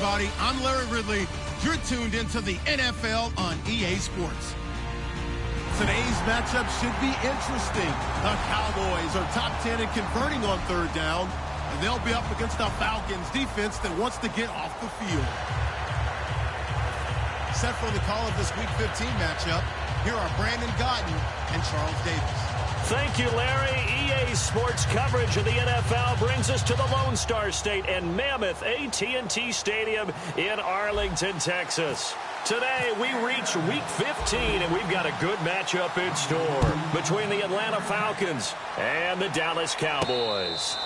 everybody. I'm Larry Ridley. You're tuned into the NFL on EA Sports. Today's matchup should be interesting. The Cowboys are top 10 in converting on third down, and they'll be up against the Falcons defense that wants to get off the field. Set for the call of this Week 15 matchup, here are Brandon Gaudin and Charles Davis. Thank you, Larry. EA Sports coverage of the NFL brings us to the Lone Star State and Mammoth AT&T Stadium in Arlington, Texas. Today, we reach Week 15, and we've got a good matchup in store between the Atlanta Falcons and the Dallas Cowboys.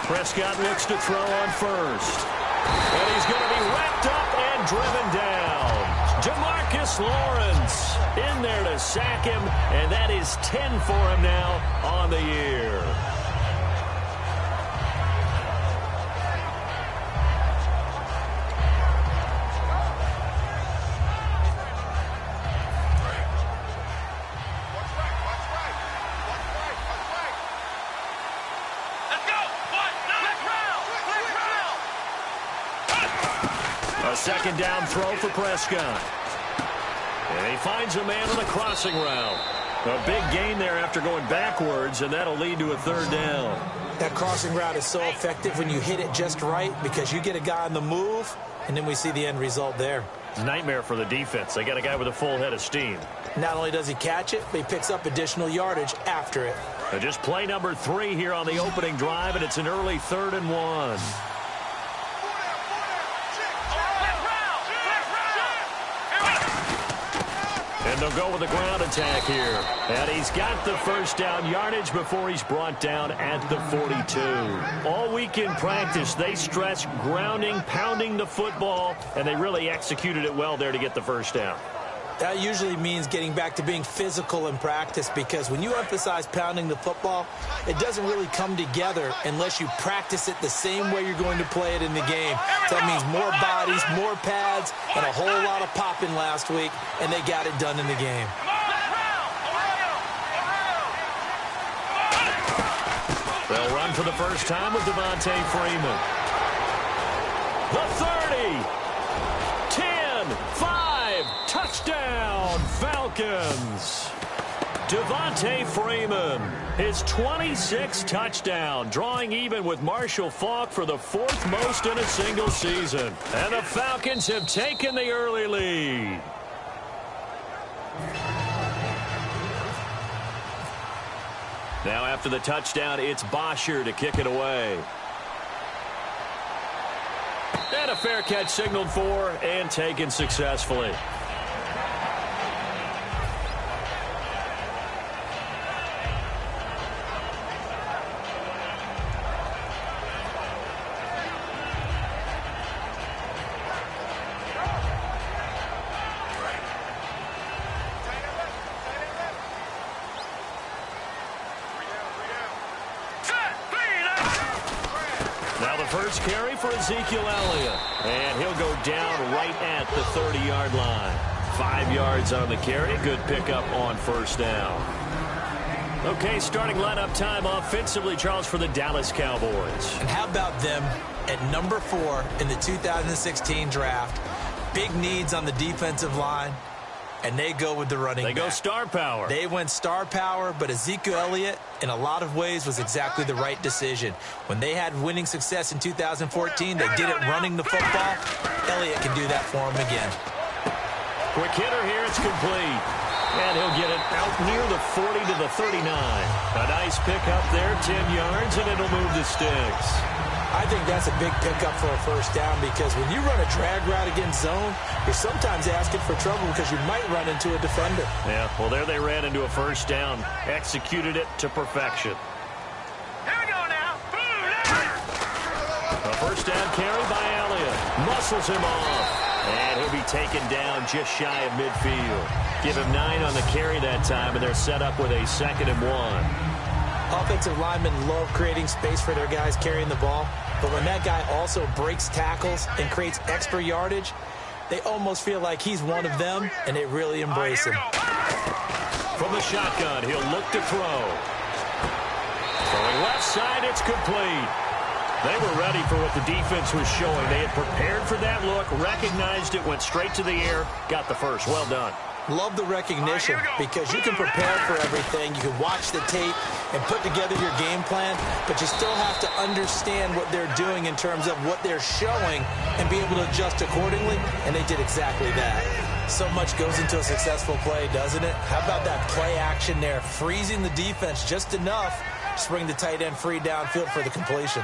Prescott looks to throw on first. And he's going to be wrapped up and driven down. Demarcus Lawrence in there to sack him, and that is 10 for him now on the year. Second down throw for Prescott. And he finds a man on the crossing route. A big gain there after going backwards, and that'll lead to a third down. That crossing route is so effective when you hit it just right because you get a guy on the move, and then we see the end result there. It's a nightmare for the defense. They got a guy with a full head of steam. Not only does he catch it, but he picks up additional yardage after it. Just play number 3 here on the opening drive, and it's an early 3rd and 1. And they'll go with the ground attack here. And he's got the first down yardage before he's brought down at the 42. All week in practice, they stress grounding, pounding the football, and they really executed it well there to get the first down. That usually means getting back to being physical in practice, because when you emphasize pounding the football, it doesn't really come together unless you practice it the same way you're going to play it in the game. So that means more bodies, more pads, and a whole lot of popping last week, and they got it done in the game. They'll run for the first time with Devontae Freeman. The 30, 10, 5. Touchdown, Falcons. Devontae Freeman, his 26th touchdown, drawing even with Marshall Faulk for the 4th most in a single season. And the Falcons have taken the early lead. Now after the touchdown, it's Bosher to kick it away. And a fair catch signaled for and taken successfully. Now the first carry for Ezekiel Elliott. And he'll go down right at the 30-yard line. 5 yards on the carry. Good pickup on first down. Okay, starting lineup time offensively, Charles, for the Dallas Cowboys. And how about them at number 4 in the 2016 draft? Big needs on the defensive line. And they go with the running back. They go star power. They went star power, but Ezekiel Elliott, in a lot of ways, was exactly the right decision. When they had winning success in 2014, they did it running the football. Elliott can do that for them again. Quick hitter here, it's complete. And he'll get it out near the 40 to the 39. A nice pickup there, 10 yards, and it'll move the sticks. I think that's a big pickup for a first down because when you run a drag route against zone, you're sometimes asking for trouble because you might run into a defender. Yeah, well, there they ran into a first down. Executed it to perfection. Here we go now. A first down carry by Elliott. Muscles him off. And he'll be taken down just shy of midfield. Give him 9 on the carry that time, and they're set up with a 2nd and 1. Offensive linemen love creating space for their guys carrying the ball, but when that guy also breaks tackles and creates extra yardage, they almost feel like he's one of them, and they really embrace him. From the shotgun, he'll look to throw. Throwing left side, it's complete. They were ready for what the defense was showing. They had prepared for that look, recognized it, went straight to the air, got the first. Well done. Love the recognition because you can prepare for everything. You can watch the tape and put together your game plan, but you still have to understand what they're doing in terms of what they're showing and be able to adjust accordingly, and they did exactly that. So much goes into a successful play, doesn't it? How about that play action there, freezing the defense just enough to bring the tight end free downfield for the completion.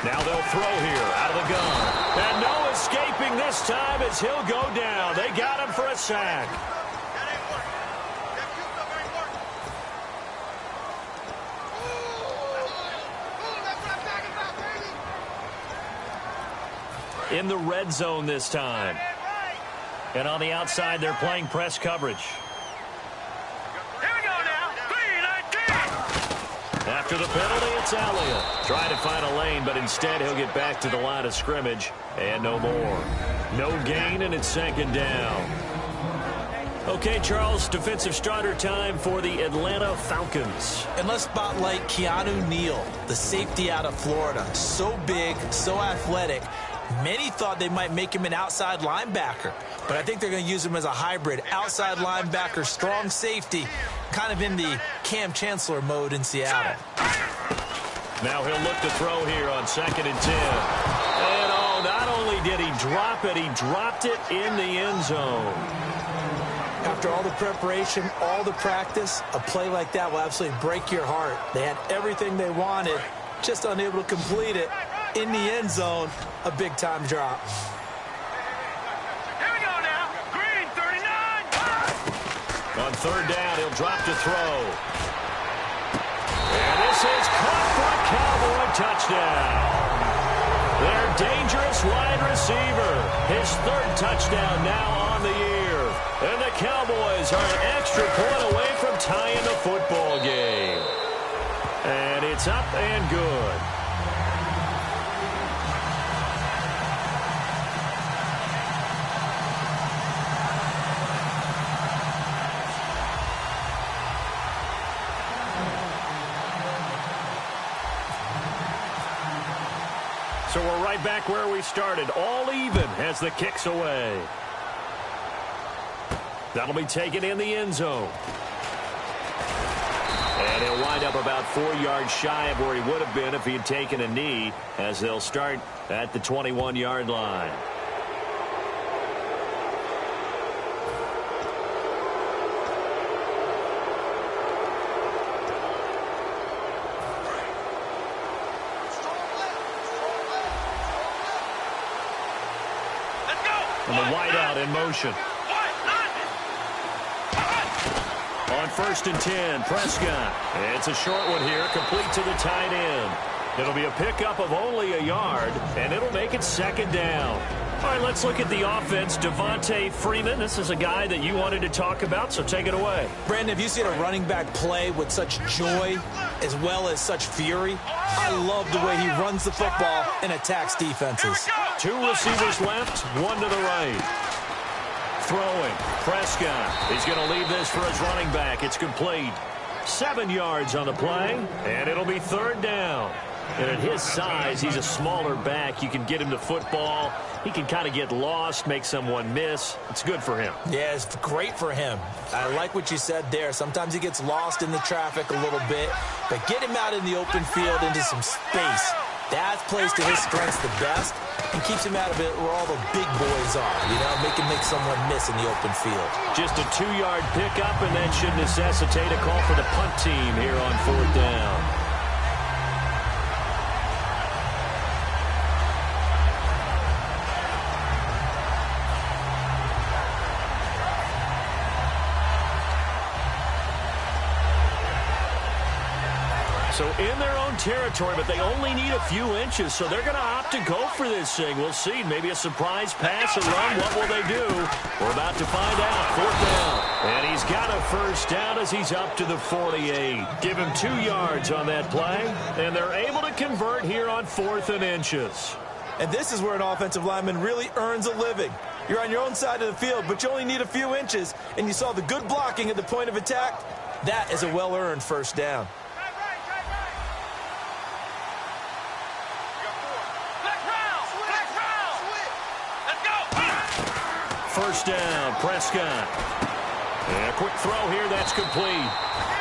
Now they'll throw here out of the gun. And no escaping this time as he'll go down. They got him for a sack. In the red zone this time. And on the outside, they're playing press coverage. After the penalty, it's Elliott. Trying to find a lane, but instead he'll get back to the line of scrimmage. And no more. No gain, and it's 2nd down. Okay, Charles, defensive starter time for the Atlanta Falcons. And let's spotlight Keanu Neal, the safety out of Florida. So big, so athletic. Many thought they might make him an outside linebacker, but I think they're going to use him as a hybrid. Outside linebacker, strong safety, kind of in the Cam Chancellor mode in Seattle. Now he'll look to throw here on 2nd and 10. And oh, not only did he drop it, he dropped it in the end zone. After all the preparation, all the practice, a play like that will absolutely break your heart. They had everything they wanted, just unable to complete it. In the end zone, a big-time drop. Here we go now. Green, 39. On 3rd down, he'll drop to throw. And this is caught for a Cowboy touchdown. Their dangerous wide receiver. His 3rd touchdown now on the year. And the Cowboys are an extra point away from tying the football game. And it's up and good. So we're right back where we started, all even as the kick's away. That'll be taken in the end zone. And he'll wind up about 4 yards shy of where he would have been if he had taken a knee, as they'll start at the 21-yard line. And the wideout in motion. On 1st and 10, Prescott. It's a short one here, complete to the tight end. It'll be a pickup of only a yard, and it'll make it 2nd down. All right, let's look at the offense. Devontae Freeman, this is a guy that you wanted to talk about, so take it away. Brandon, have you seen a running back play with such joy as well as such fury? I love the way he runs the football and attacks defenses. 2 receivers left, 1 to the right. Throwing, Prescott. He's going to leave this for his running back. It's complete. 7 yards on the play, and it'll be 3rd down. And at his size, he's a smaller back. You can get him to football. He can kind of get lost, make someone miss. It's good for him. Yeah, it's great for him. I like what you said there. Sometimes he gets lost in the traffic a little bit, but get him out in the open field into some space. That plays to his strengths the best and keeps him out of it where all the big boys are, you know, make him make someone miss in the open field. Just a 2-yard pickup, and that should necessitate a call for the punt team here on 4th down. So in their own territory, but they only need a few inches, so they're going to opt to go for this thing. We'll see. Maybe a surprise pass, a run. What will they do? We're about to find out. 4th down. And he's got a first down as he's up to the 48. Give him 2 yards on that play, and they're able to convert here on 4th and inches. And this is where an offensive lineman really earns a living. You're on your own side of the field, but you only need a few inches, and you saw the good blocking at the point of attack. That is a well-earned first down. First down, Prescott. And a quick throw here, that's complete.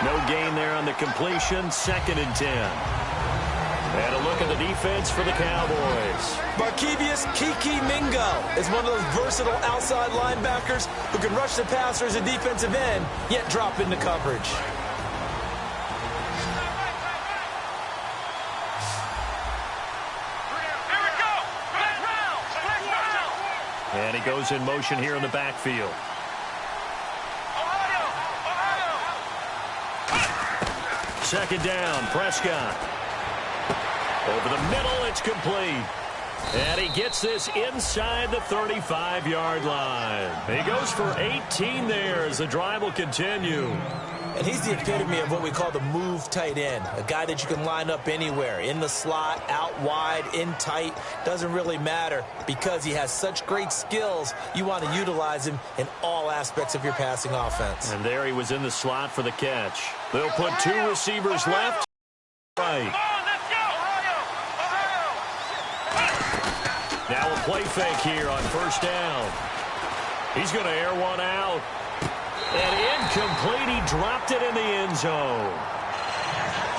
No gain there on the completion, 2nd and 10. And a look at the defense for the Cowboys. Markevius Kiki Mingo is one of those versatile outside linebackers who can rush the passer as a defensive end, yet drop into coverage. And he goes in motion here in the backfield. Second down, Prescott. Over the middle, it's complete. And he gets this inside the 35-yard line. He goes for 18 there as the drive will continue. And he's the epitome of what we call the move tight end, a guy that you can line up anywhere, in the slot, out wide, in tight, doesn't really matter because he has such great skills. You want to utilize him in all aspects of your passing offense. And there he was in the slot for the catch. They'll put 2 receivers left. Right. Now a play fake here on first down. He's going to air one out. And incomplete, he dropped it in the end zone.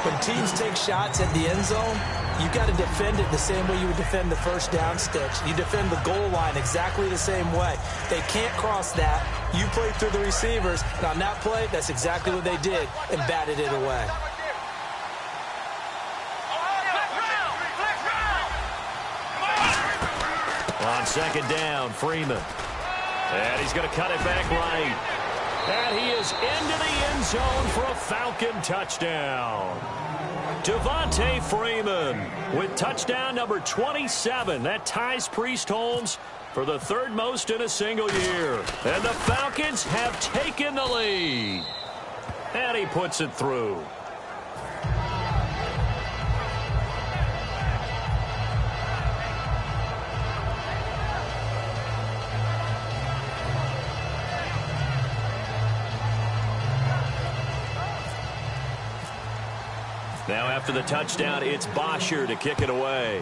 When teams take shots at the end zone, you've got to defend it the same way you would defend the first down stitch. You defend the goal line exactly the same way. They can't cross that. You play through the receivers. And on that play, that's exactly what they did and batted it away. On second down, Freeman. And he's going to cut it back right. And he is into the end zone for a Falcon touchdown. Devontae Freeman with touchdown number 27. That ties Priest Holmes for the 3rd most in a single year. And the Falcons have taken the lead. And he puts it through. Now after the touchdown, it's Bosher to kick it away.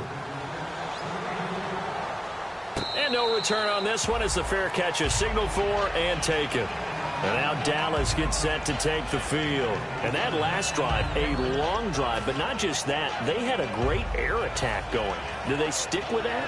And no return on this one as the fair catch is signaled for and taken. And now Dallas gets set to take the field. And that last drive, a long drive, but not just that. They had a great air attack going. Do they stick with that?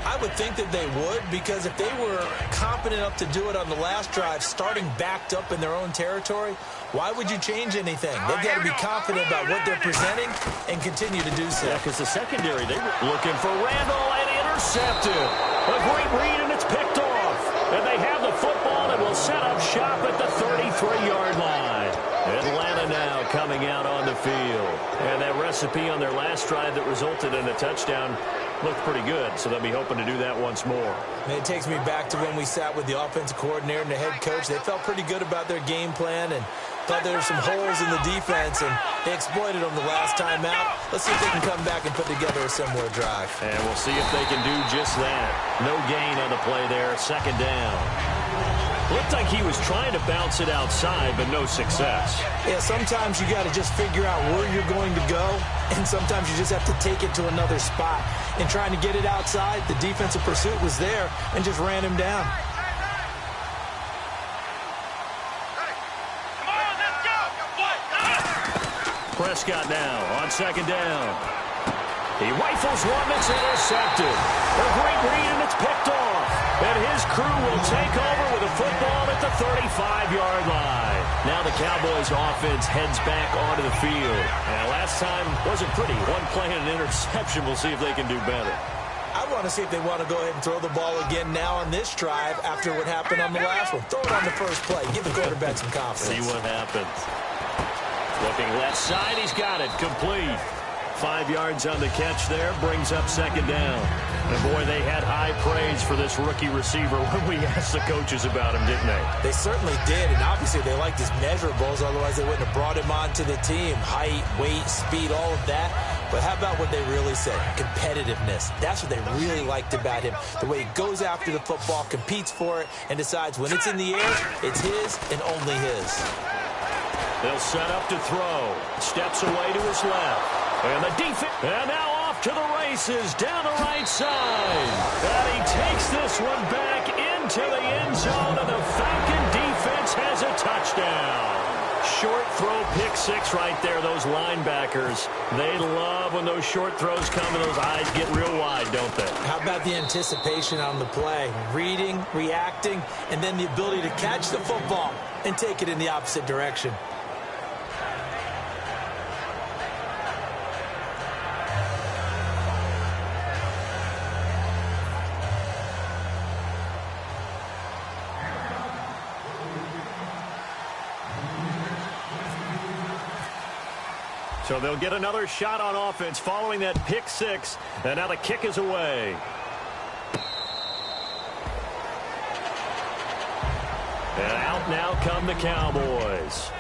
I would think that they would, because if they were competent enough to do it on the last drive, starting backed up in their own territory, why would you change anything? They've got to be confident about what they're presenting and continue to do so. Yeah, because the secondary, they were looking for Randall and intercepted. A great read, and it's picked off. And they have the football and will set up shop at the 33-yard line. Atlanta now coming out on the field. And that recipe on their last drive that resulted in a touchdown looked pretty good, so they'll be hoping to do that once more. And it takes me back to when we sat with the offensive coordinator and the head coach. They felt pretty good about their game plan and thought there were some holes in the defense, and they exploited them the last time out. Let's see if they can come back and put together a similar drive. And we'll see if they can do just that. No gain on the play there, second down. Looked like he was trying to bounce it outside, but no success. Yeah, sometimes you got to just figure out where you're going to go, and sometimes you just have to take it to another spot. And trying to get it outside, the defensive pursuit was there and just ran him down. Prescott now on second down. He rifles one that's intercepted. A great read, and it's picked off. And his crew will take over with a football at the 35-yard line. Now the Cowboys offense heads back onto the field. And last time wasn't pretty. One play and an interception. We'll see if they can do better. I want to see if they want to go ahead and throw the ball again now on this drive after what happened on the last one. Throw it on the first play. Give the quarterback some confidence. See what happens. Looking left side, he's got it. Complete. 5 yards on the catch there, brings up second down. And boy, they had high praise for this rookie receiver when we asked the coaches about him, didn't they? They certainly did, and obviously they liked his measurables, otherwise they wouldn't have brought him onto the team. Height, weight, speed, all of that. But how about what they really said? Competitiveness. That's what they really liked about him. The way he goes after the football, competes for it, and decides when it's in the air, it's his and only his. They'll set up to throw. Steps away to his left. And the defense, and now off to the races down the right side. And he takes this one back into the end zone, and the Falcon defense has a touchdown. Short throw, pick six right there, those linebackers. They love when those short throws come and those eyes get real wide, don't they? How about the anticipation on the play? Reading, reacting, and then the ability to catch the football and take it in the opposite direction. So they'll get another shot on offense following that pick six. And now the kick is away. And out now come the Cowboys.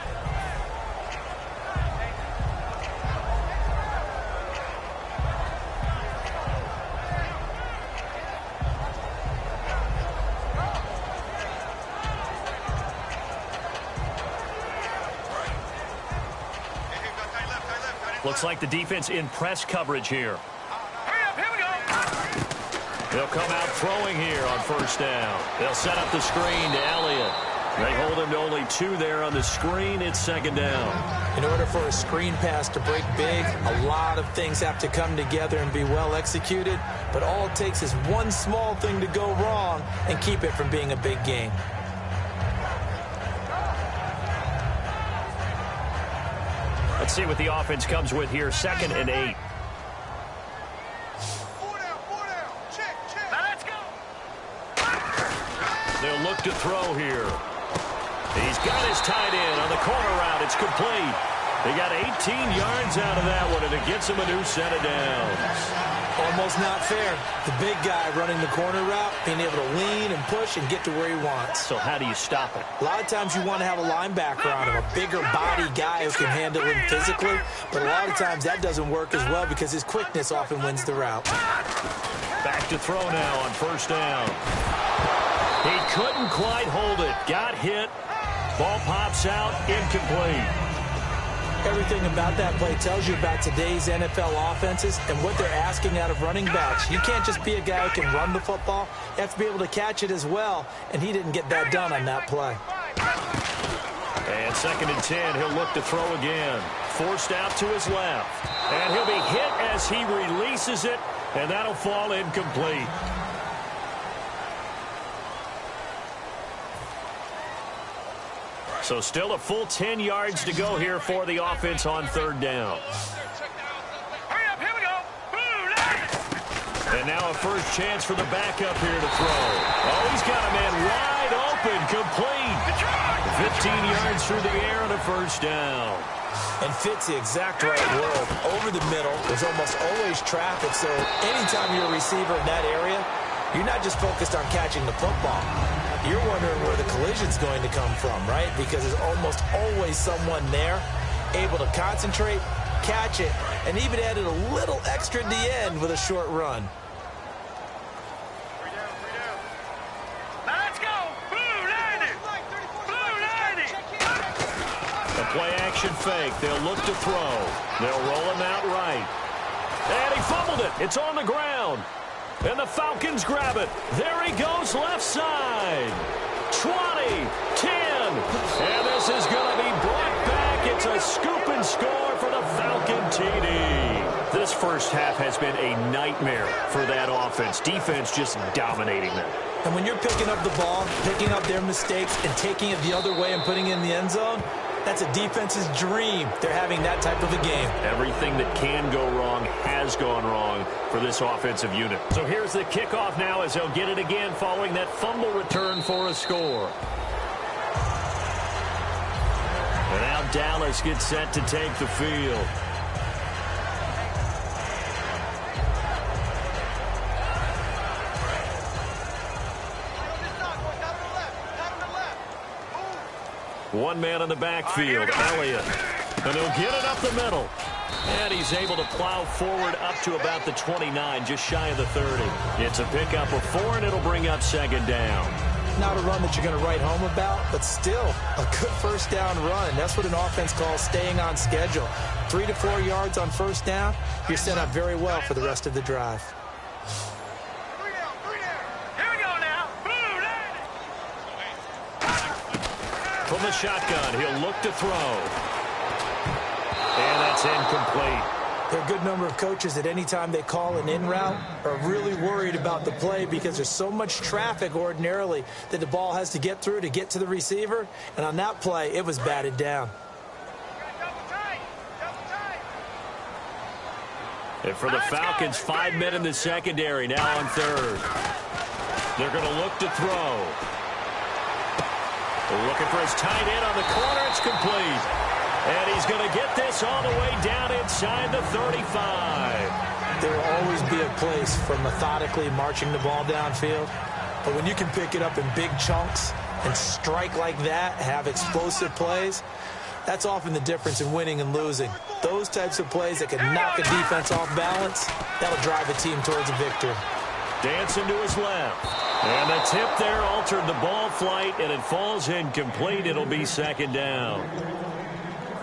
Looks like the defense in press coverage here. Hurry up, here we go. They'll come out throwing here on first down. They'll set up the screen to Elliott. They hold him to only 2 there on the screen. It's second down. In order for a screen pass to break big, a lot of things have to come together and be well executed. But all it takes is one small thing to go wrong and keep it from being a big gain. Let's see what the offense comes with here. 2nd and 8. Now let's go. They'll look to throw here. He's got his tight end on the corner route. It's complete. They got 18 yards out of that one, and it gets him a new set of downs. Almost not fair. The big guy running the corner route, being able to lean and push and get to where he wants. So how do you stop it? A lot of times you want to have a linebacker on him, a bigger body guy who can handle him physically. But a lot of times that doesn't work as well because his quickness often wins the route. Back to throw now on first down. He couldn't quite hold it. Got hit. Ball pops out. Incomplete. Everything about that play tells you about today's NFL offenses and what they're asking out of running backs. You can't just be a guy who can run the football. You have to be able to catch it as well, and he didn't get that done on that play. And 2nd and 10, he'll look to throw again. Forced out to his left. And he'll be hit as he releases it, and that'll fall incomplete. So still a full 10 yards to go here for the offense on 3rd down. Hurry up, here we go. And now a first chance for the backup here to throw. Oh, he's got a man wide open, complete. 15 yards through the air and a first down. And fits the exact right world. Over the middle, there's almost always traffic, so anytime you're a receiver in that area, you're not just focused on catching the football. You're wondering where the collision's going to come from, right? Because there's almost always someone there able to concentrate, catch it, and even added a little extra at the end with a short run. Now let's go. Blue 90. Blue 90. A play action fake. They'll look to throw. They'll roll him out right. And he fumbled it. It's on the ground. And the Falcons grab it. There he goes left side. 20, 10. And this is going to be brought back. It's a scoop and score for the Falcon TD. This first half has been a nightmare for that offense. Defense just dominating them. And when you're picking up the ball, picking up their mistakes, and taking it the other way and putting it in the end zone, that's a defense's dream. They're having that type of a game. Everything that can go wrong has gone wrong for this offensive unit. So here's the kickoff now as they'll get it again following that fumble return for a score. And now Dallas gets set to take the field. One man in the backfield, Elliott. And he'll get it up the middle. And he's able to plow forward up to about the 29, just shy of the 30. It's a pickup of 4, and it'll bring up second down. Not a run that you're going to write home about, but still a good first down run. That's what an offense calls staying on schedule. 3 to 4 yards on first down, you're set up very well for the rest of the drive. From the shotgun, he'll look to throw. And that's incomplete. There are a good number of coaches that any time they call an in route are really worried about the play because there's so much traffic ordinarily that the ball has to get through to get to the receiver. And on that play, it was batted down. And for the Falcons, 5 men in the secondary, now on third. They're going to look to throw. They're looking for his tight end on the corner. It's complete. And he's going to get this all the way down inside the 35. There will always be a place for methodically marching the ball downfield. But when you can pick it up in big chunks and strike like that, have explosive plays, that's often the difference in winning and losing. Those types of plays that can knock a defense off balance, that'll drive a team towards a victory. Dancing to his left. And the tip there altered the ball flight, and it falls incomplete. It'll be second down.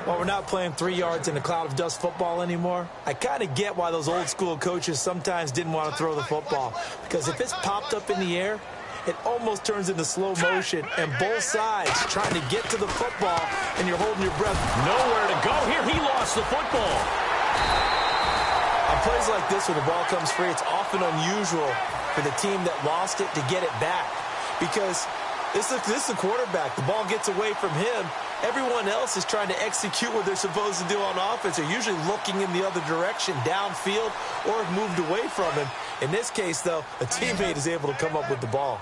Well, we're not playing 3 yards in a cloud of dust football anymore. I kind of get why those old school coaches sometimes didn't want to throw the football. Because if it's popped up in the air, it almost turns into slow motion. And both sides trying to get to the football, and you're holding your breath. Nowhere to go here. He lost the football. On plays like this where the ball comes free, it's often unusual for the team that lost it to get it back. Because this is the quarterback. The ball gets away from him. Everyone else is trying to execute what they're supposed to do on offense. They're usually looking in the other direction, downfield, or have moved away from him. In this case, though, a teammate is able to come up with the ball.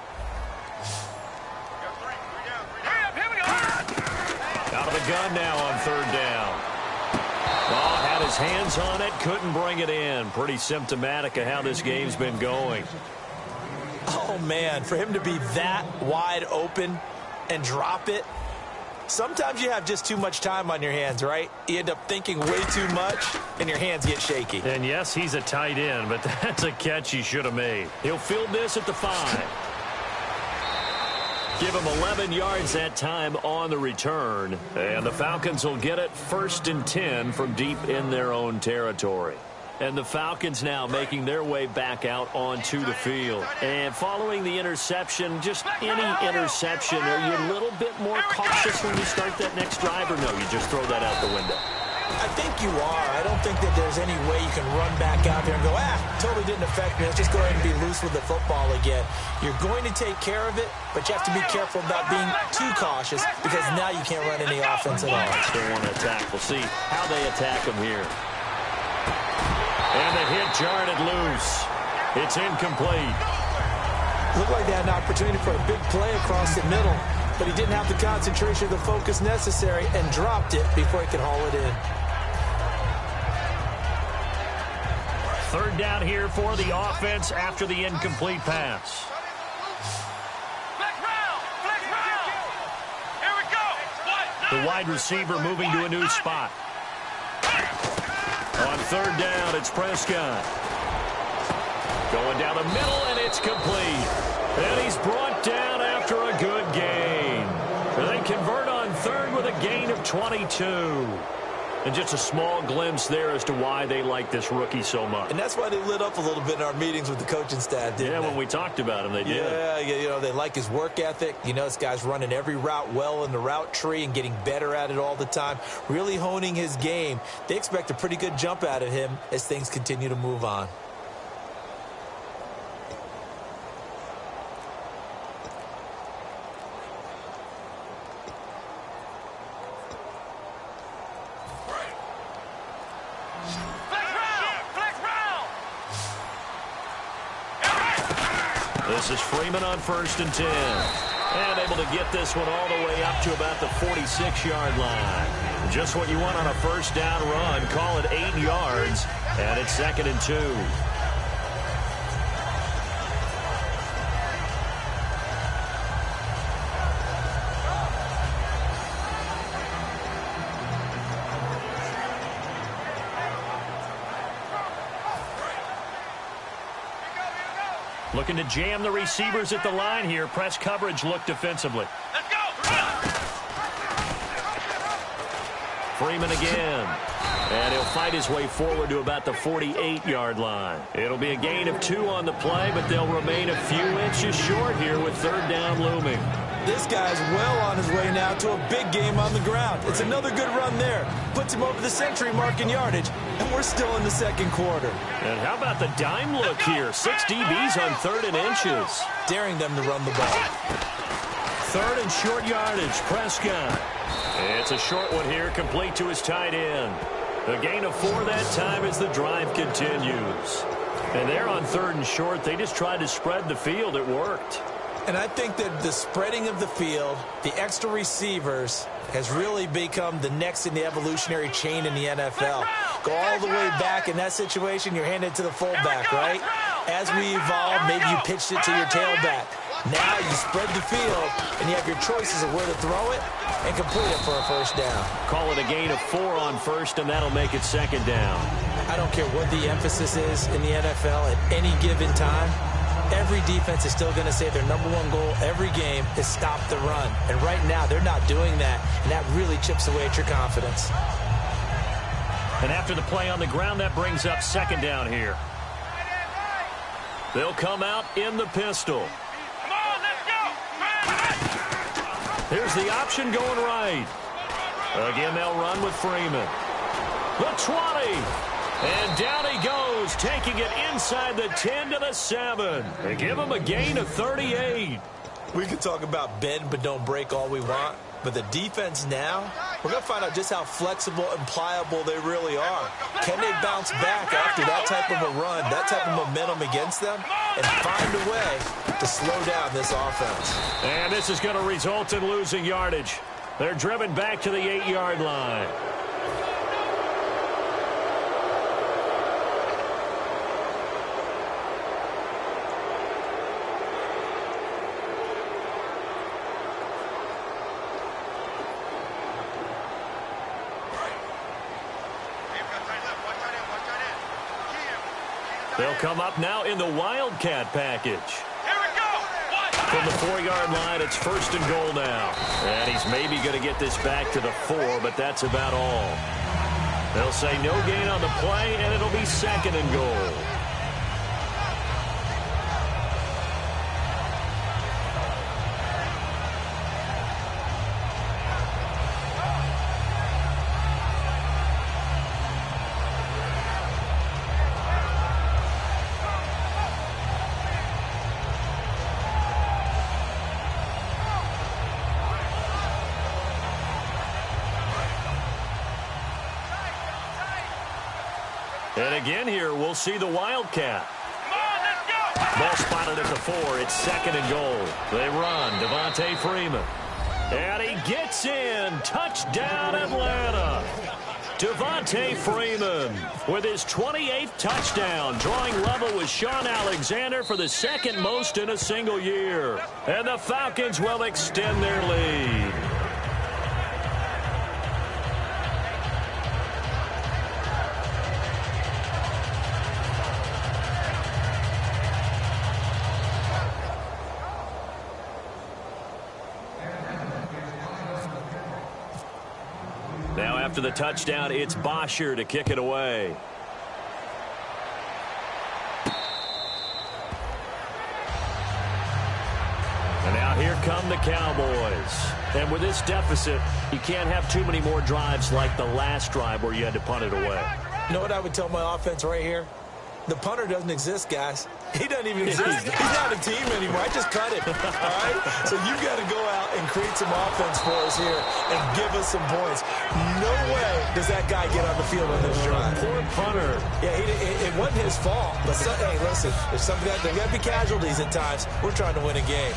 Out of the gun now on third down. Ball had his hands on it, couldn't bring it in. Pretty symptomatic of how this game's been going. Oh, man, for him to be that wide open and drop it, sometimes you have just too much time on your hands, right? You end up thinking way too much, and your hands get shaky. And, yes, he's a tight end, but that's a catch he should have made. He'll field this at the 5. Give him 11 yards that time on the return. And the Falcons will get it 1st and 10 from deep in their own territory. And the Falcons now making their way back out onto the field. And following the interception, just any interception, are you a little bit more cautious when you start that next drive, or no, you just throw that out the window? I think you are. I don't think that there's any way you can run back out there and go, totally didn't affect me. Let's just go ahead and be loose with the football again. You're going to take care of it, but you have to be careful about being too cautious because now you can't run any offense at all. Still want to attack. We'll see how they attack him here. And the hit jarred it loose. It's incomplete. Looked like they had an opportunity for a big play across the middle, but he didn't have the concentration or the focus necessary and dropped it before he could haul it in. Third down here for the offense after the incomplete pass. Here we go. The wide receiver moving to a new spot. On third down, it's Prescott. Going down the middle, and it's complete. And he's brought down after a good gain. And they convert on third with a gain of 22. And just a small glimpse there as to why they like this rookie so much. And that's why they lit up a little bit in our meetings with the coaching staff, didn't they? When we talked about him, they did. Yeah, you know, they like his work ethic. You know, this guy's running every route well in the route tree and getting better at it all the time, really honing his game. They expect a pretty good jump out of him as things continue to move on. This is Freeman on 1st and 10. And able to get this one all the way up to about the 46-yard line. Just what you want on a first down run. Call it 8 yards, and it's 2nd and 2. Looking to jam the receivers at the line here. Press coverage look defensively. Let's go. Freeman again. And he'll fight his way forward to about the 48-yard line. It'll be a gain of 2 on the play, but they'll remain a few inches short here with 3rd down looming. This guy's well on his way now to a big game on the ground. It's another good run there. Puts him over the century mark in yardage, and we're still in the 2nd quarter. And how about the dime look here? 6 DBs on 3rd and inches. Daring them to run the ball. 3rd and short yardage. Prescott. It's a short one here, complete to his tight end. A gain of 4 that time as the drive continues. And they're on 3rd and short. They just tried to spread the field. It worked. And I think that the spreading of the field, the extra receivers, has really become the next in the evolutionary chain in the NFL. Go all the way back. In that situation, you're handed to the fullback, right? As we evolve, maybe you pitched it to your tailback. Now you spread the field, and you have your choices of where to throw it and complete it for a first down. Call it a gain of 4 on first, and that'll make it 2nd down. I don't care what the emphasis is in the NFL at any given time. Every defense is still going to say their #1 goal every game is stop the run. And right now, they're not doing that, and that really chips away at your confidence. And after the play on the ground, that brings up 2nd down here. They'll come out in the pistol. Come on, let's go. Here's the option going right. Again, they'll run with Freeman. The 20. And down he goes, taking it inside the 10 to the 7. They give him a gain of 38. We can talk about bend but don't break all we want, but the defense now, we're going to find out just how flexible and pliable they really are. Can they bounce back after that type of a run, that type of momentum against them, and find a way to slow down this offense? And this is going to result in losing yardage. They're driven back to the 8-yard line. They'll come up now in the Wildcat package. Here we go. From the 4-yard line, it's 1st and goal now. And he's maybe going to get this back to the 4, but that's about all. They'll say no gain on the play, and it'll be 2nd and goal. And again here, we'll see the Wildcat. Come on, let's go. Ball spotted at the 4. It's 2nd and goal. They run. Devontae Freeman. And he gets in. Touchdown, Atlanta. Devontae Freeman with his 28th touchdown, drawing level with Sean Alexander for the 2nd most in a single year. And the Falcons will extend their lead. Now after the touchdown, it's Bosher to kick it away. And now here come the Cowboys. And with this deficit, you can't have too many more drives like the last drive where you had to punt it away. You know what I would tell my offense right here? The punter doesn't exist, guys. He doesn't even exist. He's not a team anymore. I just cut it. All right? So you've got to go out and create some offense for us here and give us some points. No way does that guy get on the field on this drive. Poor punter. Yeah, it wasn't his fault. But, hey, listen, there's got to be casualties at times. We're trying to win a game.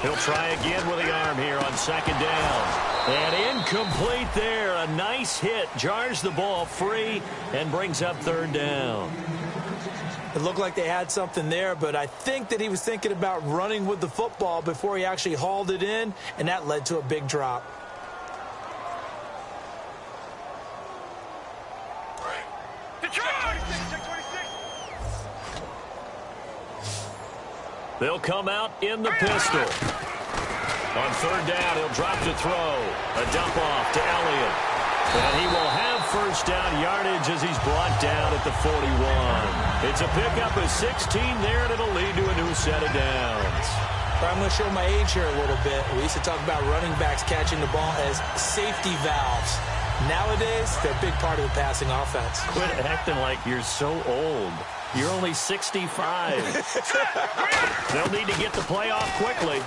He'll try again with the arm here on second down. And incomplete there. A nice hit. Jars the ball free and brings up third down. It looked like they had something there, but I think that he was thinking about running with the football before he actually hauled it in, and that led to a big drop. They'll come out in the pistol. On third down, he'll drop to throw. A dump off to Elliott. And he will have first down yardage as he's brought down at the 41. It's a pickup of 16 there, and it'll lead to a new set of downs. I'm going to show my age here a little bit. We used to talk about running backs catching the ball as safety valves. Nowadays, they're a big part of the passing offense. Quit acting like you're so old. You're only 65. They'll need to get the play off quickly.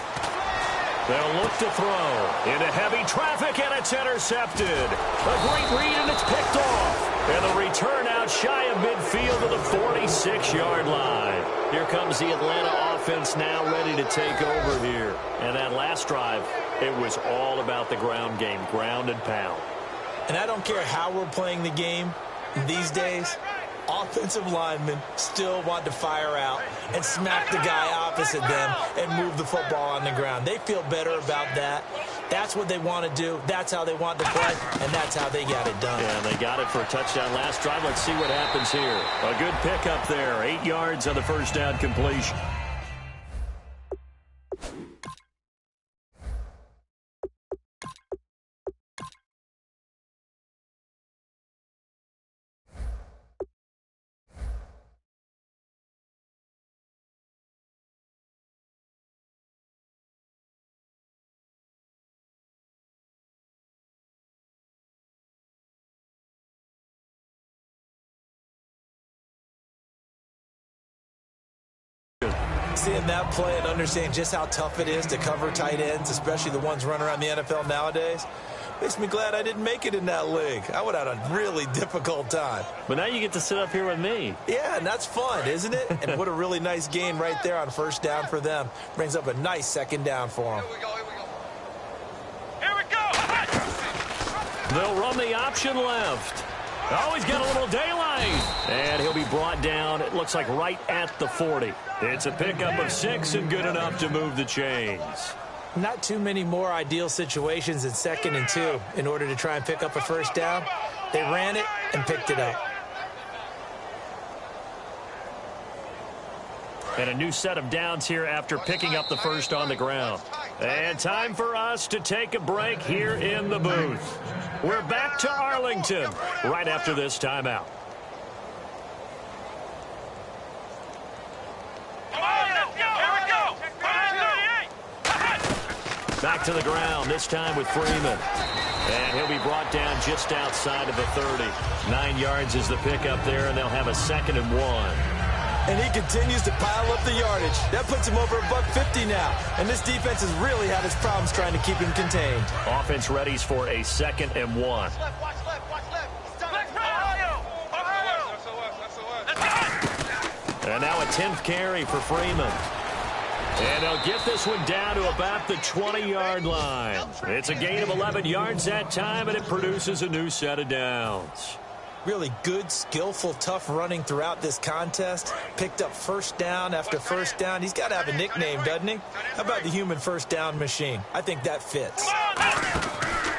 They'll look to throw into heavy traffic, and it's intercepted. A great read, and it's picked off. And the return out shy of midfield to the 46-yard line. Here comes the Atlanta offense now ready to take over here. And that last drive, it was all about the ground game, ground and pound. And I don't care how we're playing the game these days, offensive linemen still want to fire out and smack the guy opposite them and move the football on the ground. They feel better about that. That's what they want to do. That's how they want to play, and that's how they got it done. Yeah, they got it for a touchdown last drive. Let's see what happens here. A good pickup there. 8 yards on the first down completion. Seeing that play and understanding just how tough it is to cover tight ends, especially the ones running around the NFL nowadays, makes me glad I didn't make it in that league. I would have had a really difficult time. But now you get to sit up here with me. Yeah, and that's fun, isn't it? And what a really nice gain right there on first down for them. Brings up a nice second down for them. Here we go. They'll run the option left. Oh, he's got a little daylight. And he'll be brought down, it looks like right at the 40. It's a pickup of 6 and good enough to move the chains. Not too many more ideal situations in 2nd and 2 in order to try and pick up a first down. They ran it and picked it up. And a new set of downs here after picking up the first on the ground. And time for us to take a break here in the booth. We're back to Arlington right after this timeout. Come on, let's go. Here we go. Back to the ground, this time with Freeman. And he'll be brought down just outside of the 30. 9 yards is the pickup there, and they'll have a 2nd and 1. And he continues to pile up the yardage. That puts him over $150 now. And this defense has really had its problems trying to keep him contained. Offense readies for a 2nd and 1. Watch left. And now a 10th carry for Freeman. And they'll get this one down to about the 20-yard line. It's a gain of 11 yards that time, and it produces a new set of downs. Really good, skillful, tough running throughout this contest. Picked up first down after first down. He's got to have a nickname, doesn't he? How about the human first down machine? I think that fits.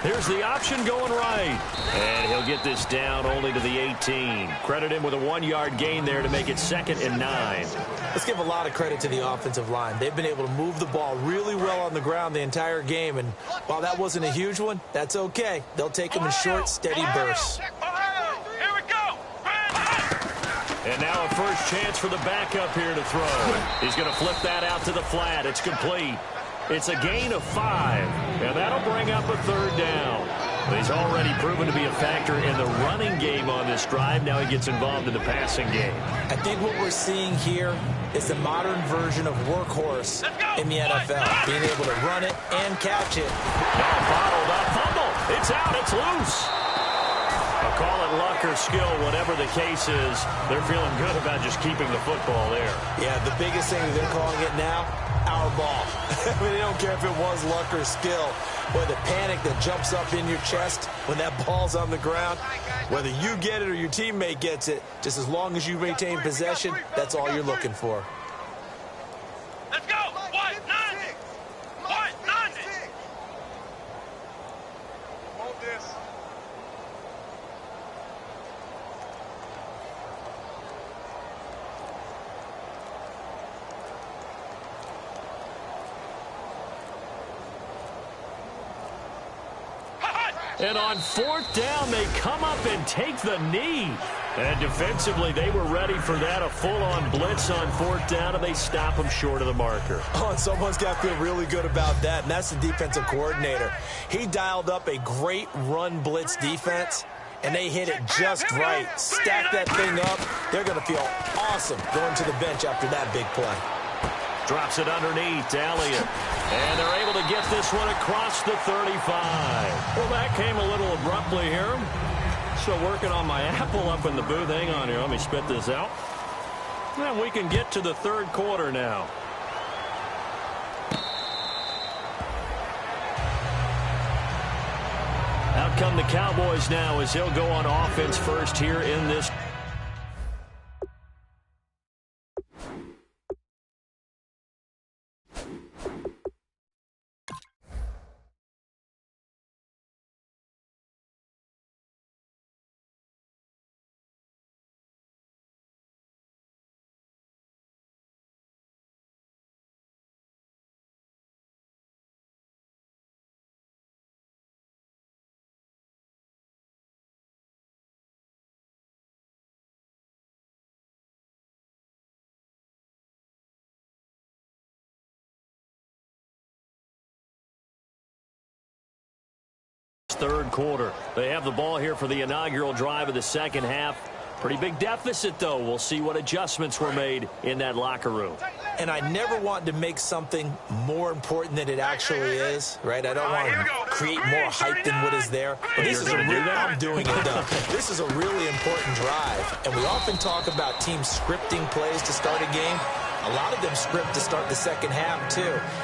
Here's the option going right. And he'll get this down only to the 18. Credit him with a 1-yard gain there to make it 2nd and 9. Let's give a lot of credit to the offensive line. They've been able to move the ball really well on the ground the entire game. And while that wasn't a huge one, that's okay. They'll take them in short, steady bursts. And now a first chance for the backup here to throw. He's going to flip that out to the flat. It's complete. It's a gain of 5, and that'll bring up a 3rd down. He's already proven to be a factor in the running game on this drive. Now he gets involved in the passing game. I think what we're seeing here is the modern version of workhorse in the NFL. Being able to run it and catch it. Now bottled up fumble. It's out. It's loose. I'll call it luck or skill, whatever the case is. They're feeling good about just keeping the football there. Yeah, the biggest thing that they're calling it now, our ball. I mean, they don't care if it was luck or skill. Or the panic that jumps up in your chest when that ball's on the ground. Whether you get it or your teammate gets it, just as long as you maintain possession, that's all you're looking for. Let's go. What? None. What? None. Hold this. And on fourth down, they come up and take the knee. And defensively, they were ready for that, a full-on blitz on fourth down, and they stop them short of the marker. Oh, and someone's got to feel really good about that, and that's the defensive coordinator. He dialed up a great run blitz defense, and they hit it just right. Stack that thing up. They're going to feel awesome going to the bench after that big play. Drops it underneath to Elliott. And they're able to get this one across the 35. Well, that came a little abruptly here. Still working on my apple up in the booth. Hang on here. Let me spit this out. And we can get to the third quarter now. Out come the Cowboys now as they'll go on offense first here in this. Third quarter. They have the ball here for the inaugural drive of the second half. Pretty big deficit, though. We'll see what adjustments were made in that locker room. And I never want to make something more important than it actually is, right? I don't want to create more hype than what is there. But this is a real, I'm doing it, though. This is a really important drive. And we often talk about teams scripting plays to start a game. A lot of them script to start the second half, too.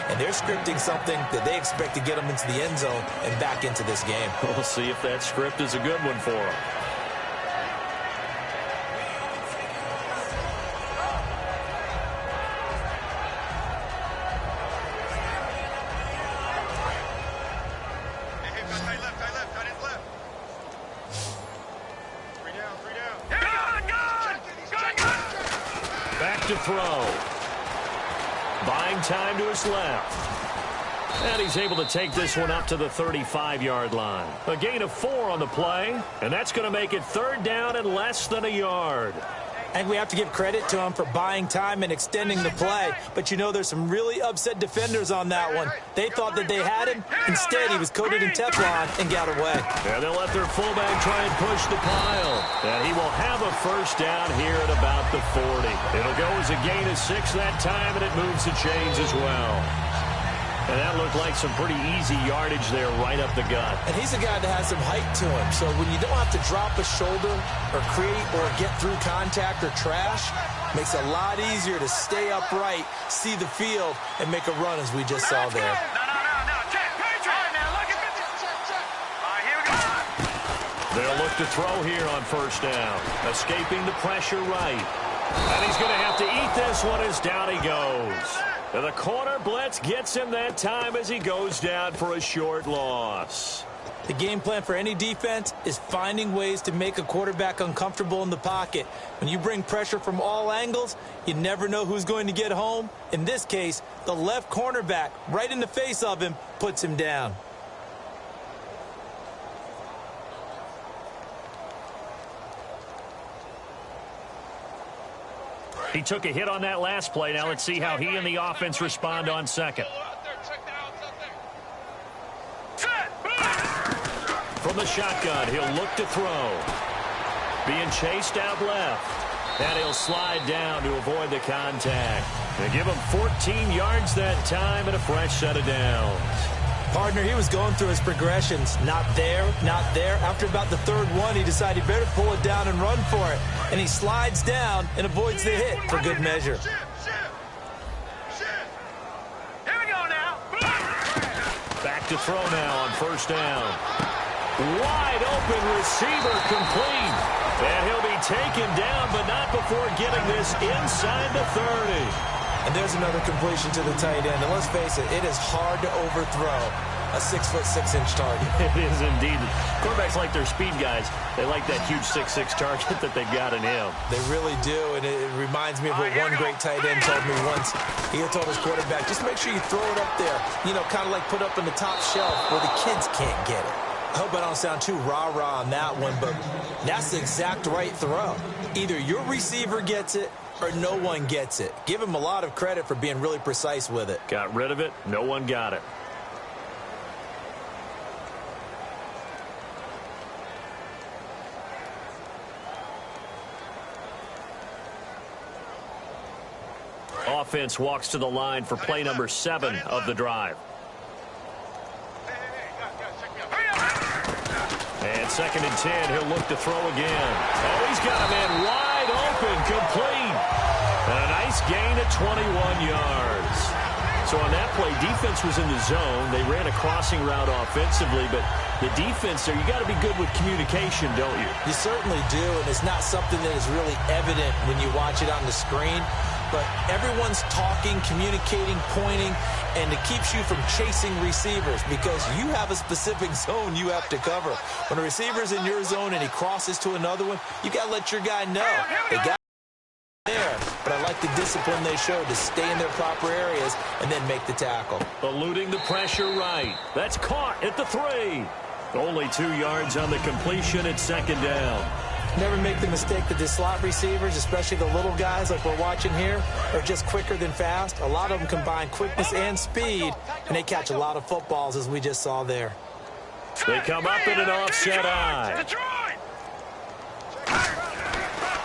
And they're scripting something that they expect to get them into the end zone and back into this game. We'll see if that script is a good one for them. To throw. Buying time to his left. And he's able to take this one up to the 35-yard line. A gain of 4 on the play, and that's going to make it third down and less than a yard. And we have to give credit to him for buying time and extending the play. But, you know, there's some really upset defenders on that one. They thought that they had him. Instead, he was coated in Teflon and got away. And they'll let their fullback try and push the pile. And he will have a first down here at about the 40. It'll go as a gain of 6 that time, and it moves the chains as well. And that looked like some pretty easy yardage there right up the gut. And he's a guy that has some height to him. So when you don't have to drop a shoulder or create or get through contact or trash, makes it a lot easier to stay upright, see the field, and make a run as we just saw there. They'll look to throw here on first down. Escaping the pressure right. And he's going to have to eat this one as down he goes. And the corner blitz gets him that time as he goes down for a short loss. The game plan for any defense is finding ways to make a quarterback uncomfortable in the pocket. When you bring pressure from all angles, you never know who's going to get home. In this case, the left cornerback, right in the face of him, puts him down. He took a hit on that last play. Now let's see how he and the offense respond on second. From the shotgun, he'll look to throw. Being chased out left. And he'll slide down to avoid the contact. They give him 14 yards that time and a fresh set of downs. Partner, he was going through his progressions. Not there, not there. After about the third one, he decided he better pull it down and run for it. And he slides down and avoids the hit for good measure. to throw now on first down. Wide open receiver complete. And he'll be taken down, but not before getting this inside the 30. And there's another completion to the tight end. And let's face it, it is hard to overthrow a 6'6" target. It is indeed. Quarterbacks like their speed guys. They like that huge 6'6" target that they've got in him. They really do, and it reminds me of what one great tight end told me once. He had told his quarterback, just make sure you throw it up there, you know, kind of like put up in the top shelf where the kids can't get it. I hope I don't sound too rah-rah on that one, but that's the exact right throw. Either your receiver gets it or no one gets it. Give him a lot of credit for being really precise with it. Got rid of it. No one got it. Offense walks to the line for play number 7 of the drive. And 2nd and 10, he'll look to throw again. Oh, he's got a man wide open, complete. And a nice gain at 21 yards. So on that play, defense was in the zone. They ran a crossing route offensively, but the defense there, you got to be good with communication, don't you? You certainly do, and it's not something that is really evident when you watch it on the screen. But everyone's talking, communicating, pointing, and it keeps you from chasing receivers because you have a specific zone you have to cover. When a receiver's in your zone and he crosses to another one, you got to let your guy know. They got there, but I like the discipline they showed to stay in their proper areas and then make the tackle. Eluding the pressure right. That's caught at the 3. Only 2 yards on the completion at 2nd down. Never make the mistake that the slot receivers, especially the little guys like we're watching here, are just quicker than fast. A lot of them combine quickness and speed, and they catch a lot of footballs, as we just saw there. They come up in an offset eye.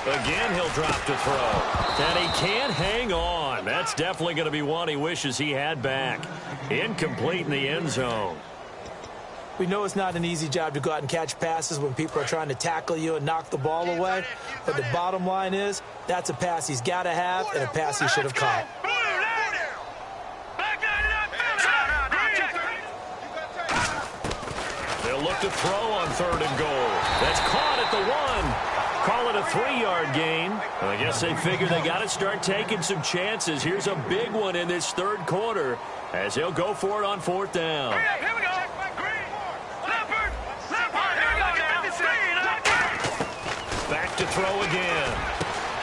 Again, he'll drop to throw. And he can't hang on. That's definitely going to be one he wishes he had back. Incomplete in the end zone. We know it's not an easy job to go out and catch passes when people are trying to tackle you and knock the ball away. But the bottom line is, that's a pass he's got to have and a pass he should have caught. They'll look to throw on 3rd and goal. That's caught at the 1. Call it a 3-yard gain. I guess they figure they got to start taking some chances. Here's a big one in this 3rd quarter as they'll go for it on 4th down. Here we go. Back to throw again.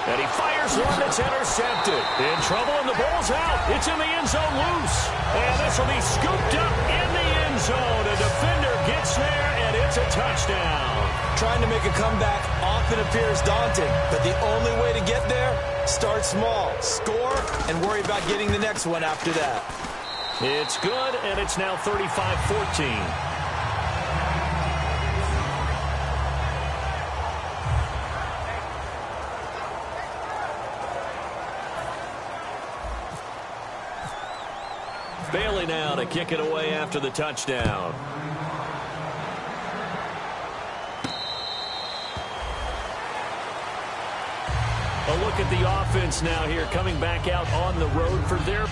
And he fires one that's intercepted. In trouble, and the ball's out. It's in the end zone loose. And this will be scooped up in the end zone. A defender gets there, and it's a touchdown. Trying to make a comeback often appears daunting, but the only way to get there, start small, score, and worry about getting the next one after that. It's good, and it's now 35-14. Bailey now to kick it away after the touchdown. A look at the offense now here, coming back out on the road for their...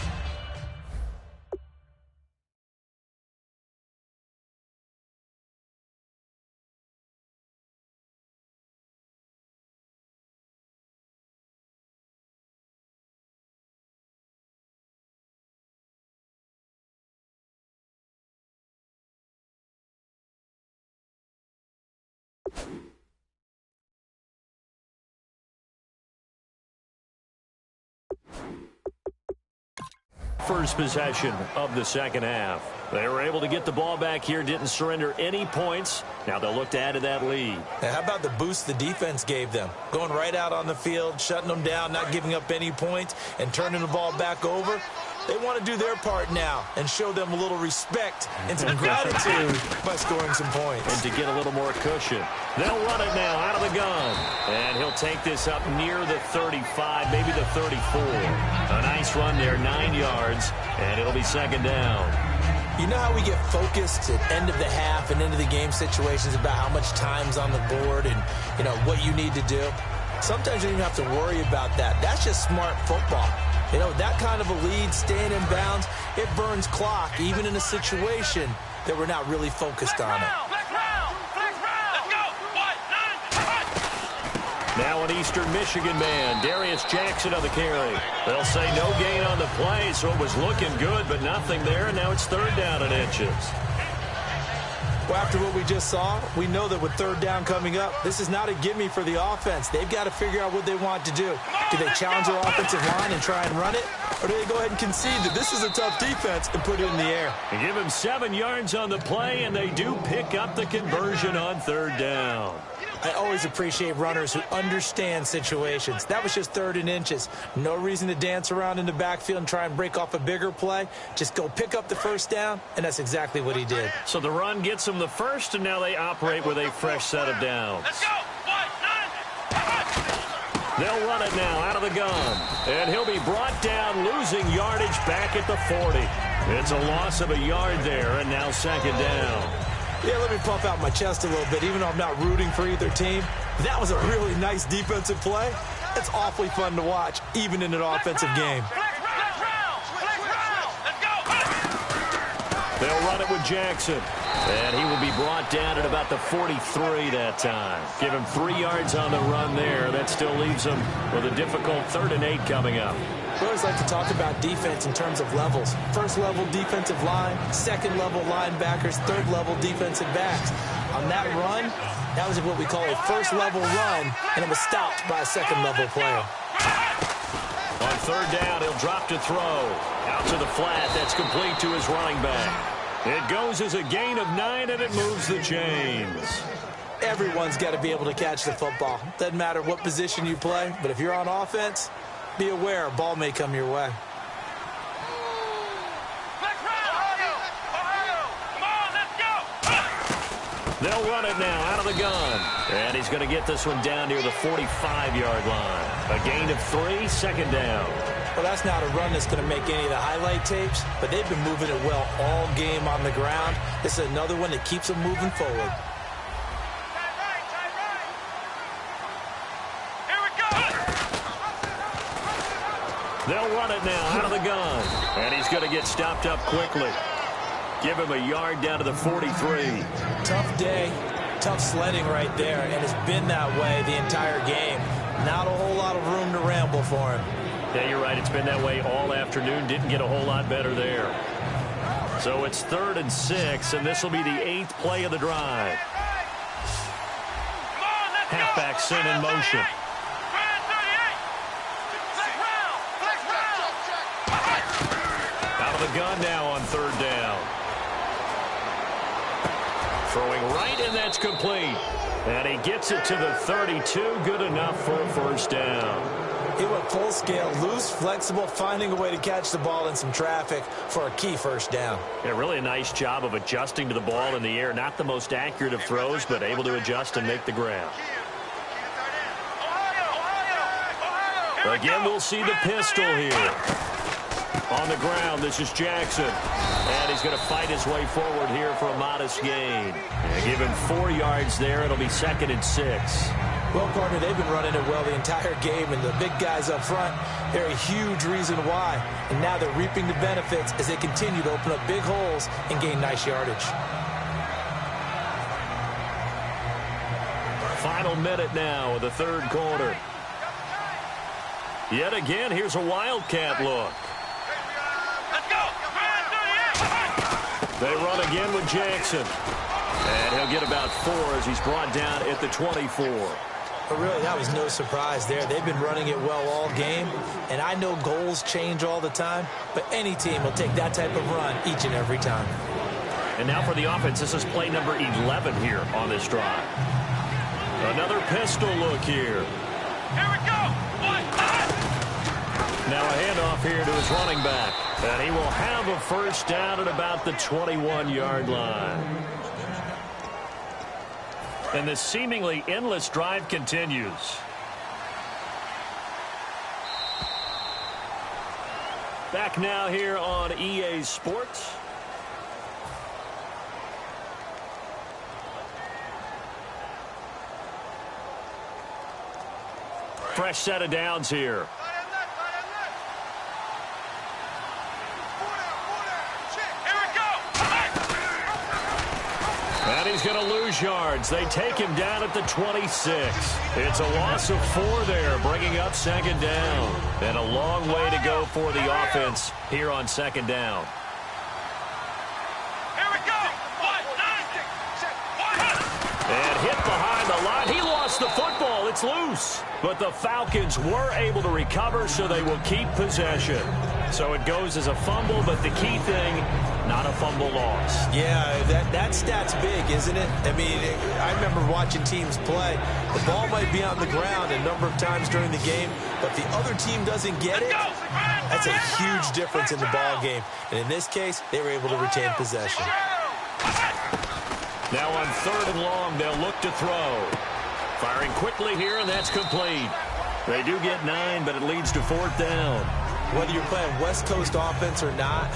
First possession of the 2nd half. They were able to get the ball back here, didn't surrender any points. Now they'll look to add to that lead. Now, how about the boost the defense gave them? Going right out on the field, shutting them down, not giving up any points, and turning the ball back over. They want to do their part now and show them a little respect and some gratitude by scoring some points. And to get a little more cushion. They'll run it now out of the gun. And he'll take this up near the 35, maybe the 34. A nice run there, 9 yards, and it'll be 2nd down. You know how we get focused at end of the half and end of the game situations about how much time's on the board and, you know, what you need to do? Sometimes you don't even have to worry about that. That's just smart football. You know, that kind of a lead, staying in bounds, it burns clock, even in a situation that we're not really focused on it. Now an Eastern Michigan man, Darius Jackson on the carry. They'll say no gain on the play, so it was looking good, but nothing there, and now it's third down and inches. Well, after what we just saw, we know that with third down coming up, this is not a gimme for the offense. They've got to figure out what they want to do. Do they challenge their offensive line and try and run it? Or do they go ahead and concede that this is a tough defense and put it in the air? They give him 7 yards on the play, and they do pick up the conversion on third down. I always appreciate runners who understand situations. That was just third and inches. No reason to dance around in the backfield and try and break off a bigger play. Just go pick up the first down, and that's exactly what he did. So the run gets them the first, and now they operate with a fresh set of downs. Let's go! 1, 9. They'll run it now out of the gun. And he'll be brought down, losing yardage back at the 40. It's a loss of a yard there, and now second down. Yeah, let me puff out my chest a little bit, even though I'm not rooting for either team. That was a really nice defensive play. It's awfully fun to watch, even in an offensive game. They'll run it with Jackson. And he will be brought down at about the 43 that time. Give him 3 yards on the run there. That still leaves him with a difficult 3rd and 8 coming up. We always like to talk about defense in terms of levels. First level defensive line, second level linebackers, third level defensive backs. On that run, that was what we call a first level run, and it was stopped by a second level player. On third down, he'll drop to throw. Out to the flat, that's complete to his running back. It goes as a gain of 9, and it moves the chains. Everyone's got to be able to catch the football. Doesn't matter what position you play, but if you're on offense, be aware a ball may come your way. They'll run it now out of the gun. And he's going to get this one down near the 45-yard line. A gain of 3, second down. Well, that's not a run that's going to make any of the highlight tapes, but they've been moving it well all game on the ground. This is another one that keeps them moving forward. They'll run it now out of the gun. And he's going to get stopped up quickly. Give him a yard down to the 43. Tough day, tough sledding right there, and it's been that way the entire game. Not a whole lot of room to ramble for him. Yeah, you're right. It's been that way all afternoon. Didn't get a whole lot better there. So it's 3rd and 6, and this will be the 8th play of the drive. Halfback sent in motion. Out of the gun now on third down. Throwing right, and that's complete. And he gets it to the 32. Good enough for a first down. He went full scale, loose, flexible, finding a way to catch the ball in some traffic for a key first down. Yeah, really a nice job of adjusting to the ball in the air. Not the most accurate of throws, but able to adjust and make the grab. Again, we'll see the pistol here. On the ground, this is Jackson. And he's going to fight his way forward here for a modest gain. And give him 4 yards there. It'll be 2nd and 6. Well, partner, they've been running it well the entire game, and the big guys up front, they're a huge reason why. And now they're reaping the benefits as they continue to open up big holes and gain nice yardage. Final minute now of the 3rd quarter. Yet again, here's a Wildcat look. They run again with Jackson. And he'll get about 4 as he's brought down at the 24. But really, that was no surprise there. They've been running it well all game. And I know goals change all the time, but any team will take that type of run each and every time. And now for the offense, this is play number 11 here on this drive. Another pistol look here. Here we go! 1, 9. Now a handoff here to his running back. And he will have a first down at about the 21-yard line. And the seemingly endless drive continues. Back now here on EA Sports. Fresh set of downs here. And he's going to lose yards. They take him down at the 26. It's a loss of 4 there, bringing up second down. And a long way to go for the offense here on second down. Here we go. And hit behind the line. He lost the football. It's loose. But the Falcons were able to recover, so they will keep possession. So it goes as a fumble, but the key thing, not a fumble loss. Yeah, that stat's big, isn't it? I mean, I remember watching teams play. The ball might be on the ground a number of times during the game, but if the other team doesn't get it, that's a huge difference in the ball game. And in this case, they were able to retain possession. Now on 3rd and long, they'll look to throw. Firing quickly here, and that's complete. They do get 9, but it leads to 4th down. Whether you're playing West Coast offense or not,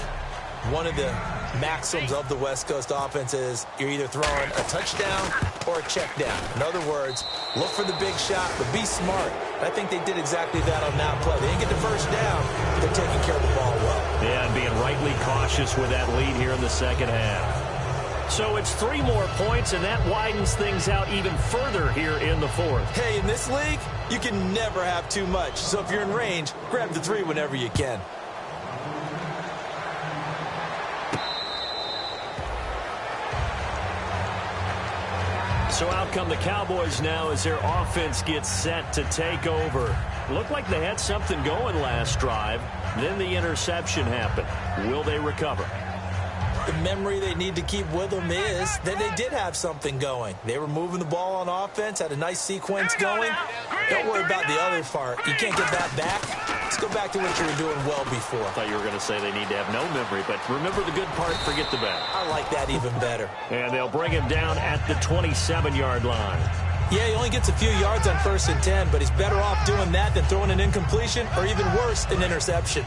one of the maxims of the West Coast offense is you're either throwing a touchdown or a check down. In other words, look for the big shot, but be smart. I think they did exactly that on that play. They didn't get the first down, but they're taking care of the ball well. Yeah, and being rightly cautious with that lead here in the second half. So it's 3 more points, and that widens things out even further here in the 4th. Hey, in this league, you can never have too much. So if you're in range, grab the 3 whenever you can. So out come the Cowboys now as their offense gets set to take over. Looked like they had something going last drive. Then the interception happened. Will they recover? The memory they need to keep with them is that they did have something going. They were moving the ball on offense, had a nice sequence going. Don't worry about the other part. You can't get that back. Let's go back to what you were doing well before. I thought you were going to say they need to have no memory, but remember the good part, forget the bad. I like that even better. And they'll bring him down at the 27-yard line. Yeah, he only gets a few yards on 1st and 10, but he's better off doing that than throwing an incompletion or even worse, an interception.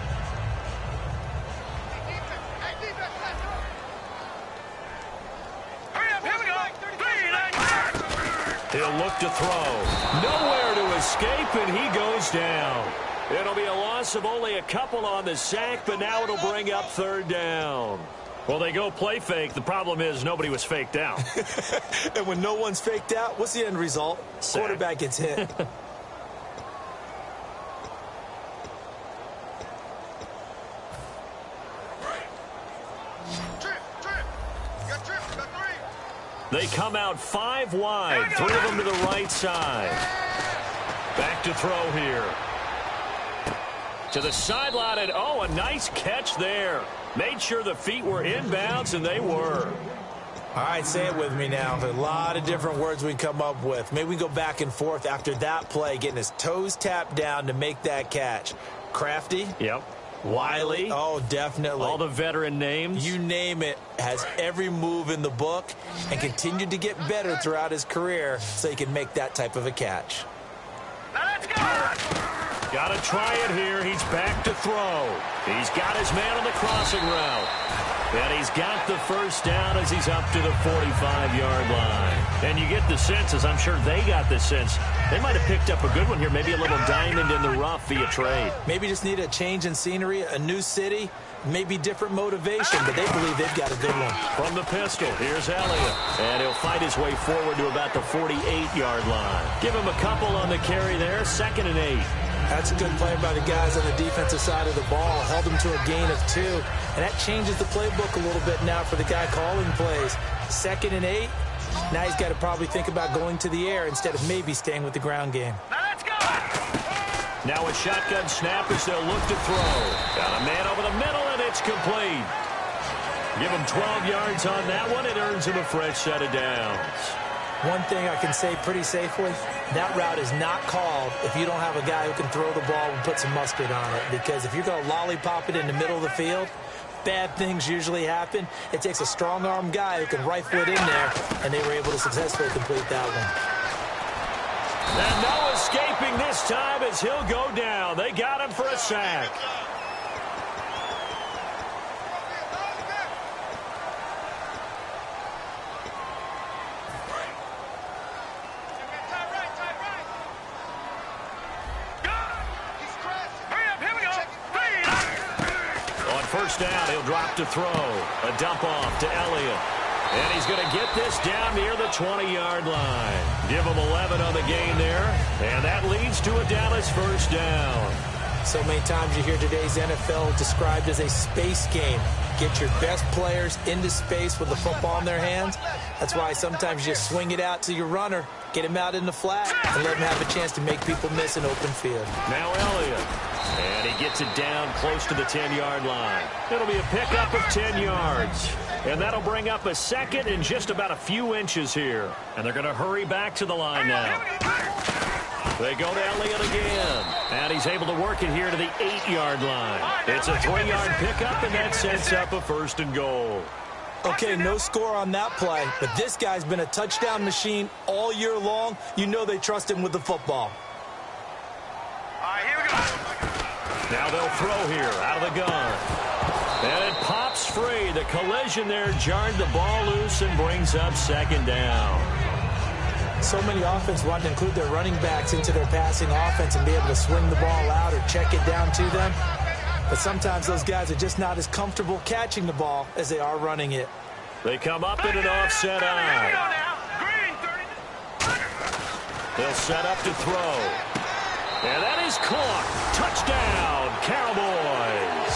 He'll look to throw. Nowhere to escape, and he goes down. It'll be a loss of only a couple on the sack, but now it'll bring up 3rd down. Well, they go play fake. The problem is nobody was faked out. And when no one's faked out, what's the end result? Sack. Quarterback gets hit. They come out 5 wide, 3 of them to the right side. Back to throw here. To the sideline, and oh, a nice catch there. Made sure the feet were inbounds, and they were. All right, say it with me now. There's a lot of different words we come up with. Maybe we go back and forth after that play, getting his toes tapped down to make that catch. Crafty? Yep. Wiley? Oh, definitely. All the veteran names. You name it. Has every move in the book and continued to get better throughout his career so he can make that type of a catch. Now let's go! Got to try it here. He's back to throw. He's got his man on the crossing route. And he's got the first down as he's up to the 45-yard line. And you get the sense, as I'm sure they got the sense, they might have picked up a good one here, maybe a little diamond in the rough via trade. Maybe just need a change in scenery, a new city, maybe different motivation, but they believe they've got a good one. From the pistol, here's Elliott. And he'll fight his way forward to about the 48-yard line. Give him a couple on the carry there, 2nd and 8. That's a good play by the guys on the defensive side of the ball. Held them to a gain of 2. And that changes the playbook a little bit now for the guy calling plays. 2nd and 8. Now he's got to probably think about going to the air instead of maybe staying with the ground game. Now let's go! Now a shotgun snap as they'll look to throw. Got a man over the middle, and it's complete. Give him 12 yards on that one. It earns him a fresh set of downs. One thing I can say pretty safely, that route is not called if you don't have a guy who can throw the ball and put some mustard on it. Because if you're going to lollipop it in the middle of the field, bad things usually happen. It takes a strong-arm guy who can rifle it in there, and they were able to successfully complete that one. And no escaping this time as he'll go down. They got him for a sack. First down, he'll drop to throw. A dump off to Elliott. And he's going to get this down near the 20-yard line. Give him 11 on the gain there. And that leads to a Dallas first down. So many times you hear today's NFL described as a space game. Get your best players into space with the football in their hands. That's why sometimes you just swing it out to your runner, get him out in the flat, and let him have a chance to make people miss an open field. Now Elliott. And he gets it down close to the 10-yard line. It'll be a pickup of 10 yards. And that'll bring up a second and just about a few inches here. And they're going to hurry back to the line now. They go to Elliott again. And he's able to work it here to the 8-yard line. It's a 3-yard pickup, and that sets up a first and goal. Okay, no score on that play, but this guy's been a touchdown machine all year long. You know they trust him with the football. All right, here we go. Now they'll throw here out of the gun. And it pops free. The collision there jarred the ball loose and brings up second down. So many offenses want to include their running backs into their passing offense and be able to swing the ball out or check it down to them. But sometimes those guys are just not as comfortable catching the ball as they are running it. They come up in an offset eye. They'll set up to throw. And that is caught. Touchdown, Cowboys.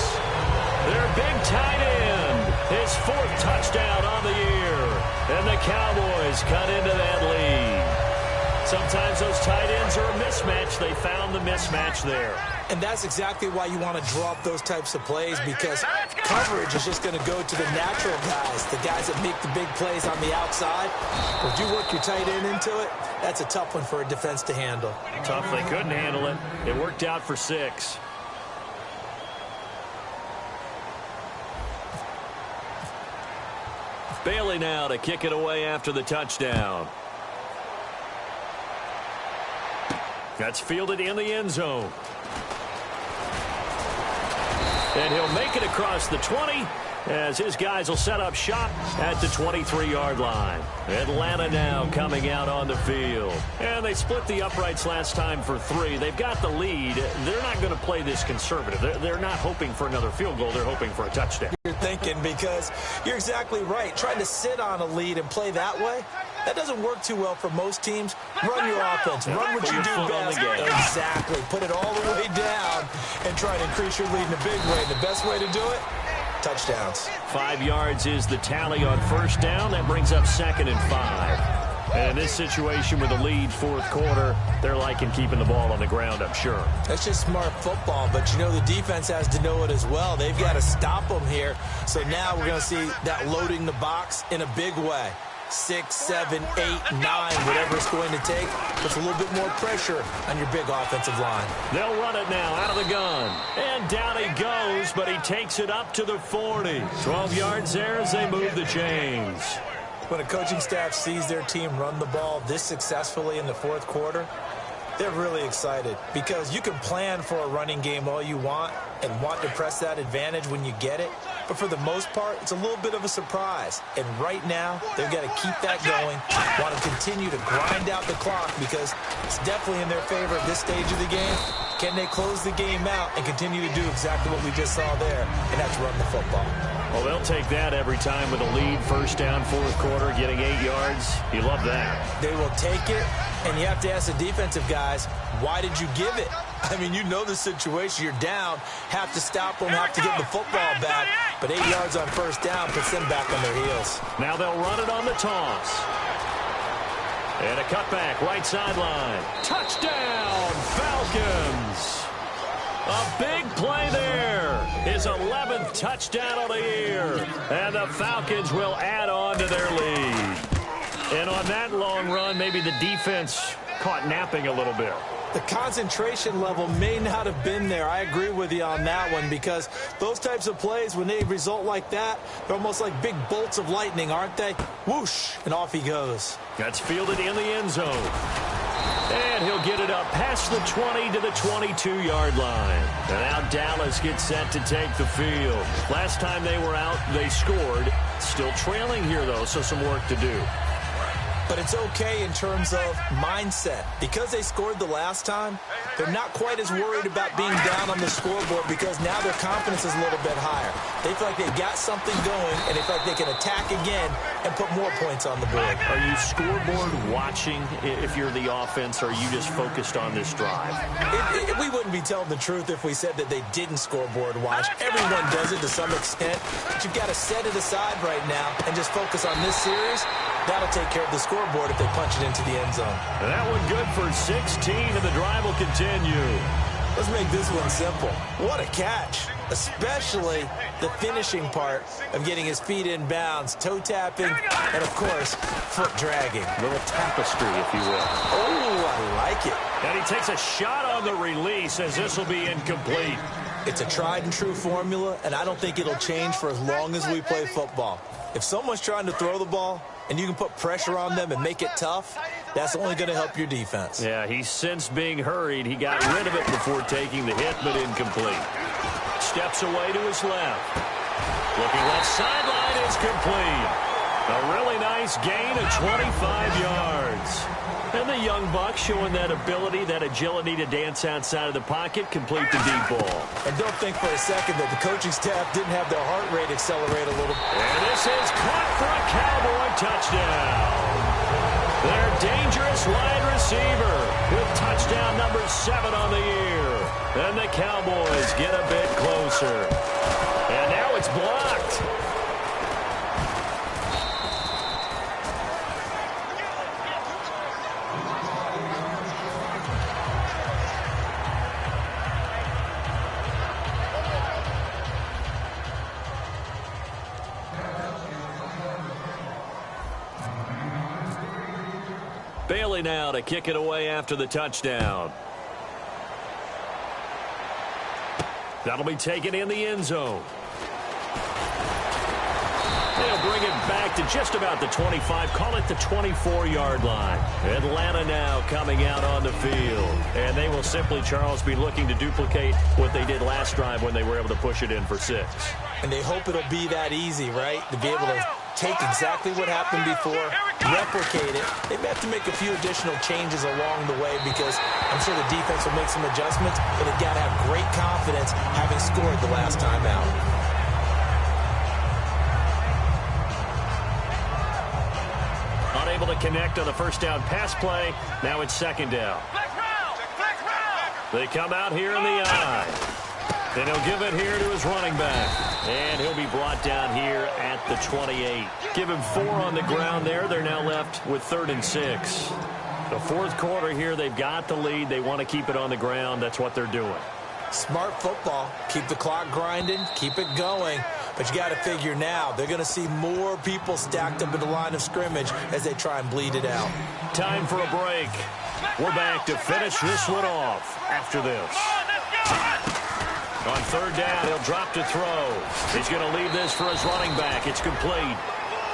Their big tight end. His 4th touchdown on the year. And the Cowboys cut into that lead. Sometimes those tight ends are a mismatch. They found the mismatch there. And that's exactly why you want to draw up those types of plays, because coverage is just going to go to the natural guys, the guys that make the big plays on the outside. If you work your tight end into it, that's a tough one for a defense to handle. Tough. They couldn't handle it. It worked out for 6. Bailey now to kick it away after the touchdown. That's fielded in the end zone. And he'll make it across the 20 as his guys will set up shop at the 23-yard line. Atlanta now coming out on the field. And they split the uprights last time for 3. They've got the lead. They're not going to play this conservative. They're not hoping for another field goal. They're hoping for a touchdown. You're thinking, because you're exactly right. Trying to sit on a lead and play that way, that doesn't work too well for most teams. Run your offense. Run what you do best. Exactly. Put it all the way down and try to increase your lead in a big way. And the best way to do it, touchdowns. 5 yards is the tally on first down. That brings up 2nd and 5. And in this situation with a lead 4th quarter, they're liking keeping the ball on the ground, I'm sure. That's just smart football, but you know the defense has to know it as well. They've got to stop them here. So now we're going to see that loading the box in a big way. 6, 7, 8, 9, whatever it's going to take. Puts a little bit more pressure on your big offensive line. They'll run it now out of the gun. And down he goes, but he takes it up to the 40. 12 yards there as they move the chains. When a coaching staff sees their team run the ball this successfully in the 4th quarter, they're really excited, because you can plan for a running game all you want and want to press that advantage when you get it. But for the most part, it's a little bit of a surprise. And right now, they've got to keep that going, want to continue to grind out the clock, because it's definitely in their favor at this stage of the game. Can they close the game out and continue to do exactly what we just saw there, and that's run the football? Well, they'll take that every time with a lead, first down, 4th quarter, getting 8 yards. You love that. They will take it, and you have to ask the defensive guys, why did you give it? I mean, you know the situation. You're down, have to stop them, have to get the football back. But 8 yards on first down puts them back on their heels. Now they'll run it on the toss. And a cutback, right sideline. Touchdown, Falcons. A big play there. His 11th touchdown of the year. And the Falcons will add on to their lead. And on that long run, maybe the defense caught napping a little bit. The concentration level may not have been there. I agree with you on that one, because those types of plays, when they result like that, they're almost like big bolts of lightning, aren't they? Whoosh, and off he goes. That's fielded in the end zone. And he'll get it up past the 20 to the 22-yard line. And now Dallas gets set to take the field. Last time they were out, they scored. Still trailing here, though, so some work to do. But it's okay in terms of mindset. Because they scored the last time, they're not quite as worried about being down on the scoreboard because now their confidence is a little bit higher. They feel like they've got something going, and they feel like they can attack again and put more points on the board. Are you scoreboard watching if you're the offense, or are you just focused on this drive? We wouldn't be telling the truth if we said that they didn't scoreboard watch. Everyone does it to some extent, but you've got to set it aside right now and just focus on this series. That'll take care of the scoreboard if they punch it into the end zone. That one good for 16, and the drive will continue. Let's make this one simple. What a catch, especially the finishing part of getting his feet in bounds, toe tapping, and, of course, foot dragging. A little tapestry, if you will. Oh, I like it. And he takes a shot on the release as this will be incomplete. It's a tried-and-true formula, and I don't think it'll change for as long as we play football. If someone's trying to throw the ball and you can put pressure on them and make it tough, that's only going to help your defense. Yeah, he's since being hurried. He got rid of it before taking the hit, but incomplete. Steps away to his left. Looking left sideline is complete. A really nice gain of 25 yards. And the young buck showing that ability, that agility to dance outside of the pocket, complete the deep ball. And don't think for a second that the coaching staff didn't have their heart rate accelerate a little. And this is caught for a Cowboy touchdown. Their dangerous wide receiver with touchdown number 7 on the year. And the Cowboys get a bit closer. And now it's blocked. Bailey now to kick it away after the touchdown. That'll be taken in the end zone. They'll bring it back to just about the 25, call it the 24-yard line. Atlanta now coming out on the field. And they will simply, Charles, be looking to duplicate what they did last drive when they were able to push it in for 6. And they hope it'll be that easy, right? To be able to take exactly what happened before, replicate it. They may have to make a few additional changes along the way because I'm sure the defense will make some adjustments, but they've got to have great confidence having scored the last time out. Unable to connect on the first down pass play. Now it's second down. They come out here in the eye. And he'll give it here to his running back. And he'll be brought down here at the 28. Give him 4 on the ground there. They're now left with 3rd and 6. The fourth quarter here, they've got the lead. They want to keep it on the ground. That's what they're doing. Smart football. Keep the clock grinding. Keep it going. But you got to figure now, they're going to see more people stacked up in the line of scrimmage as they try and bleed it out. Time for a break. We're back to finish this one off after this. On 3rd down, he'll drop to throw. He's going to leave this for his running back. It's complete.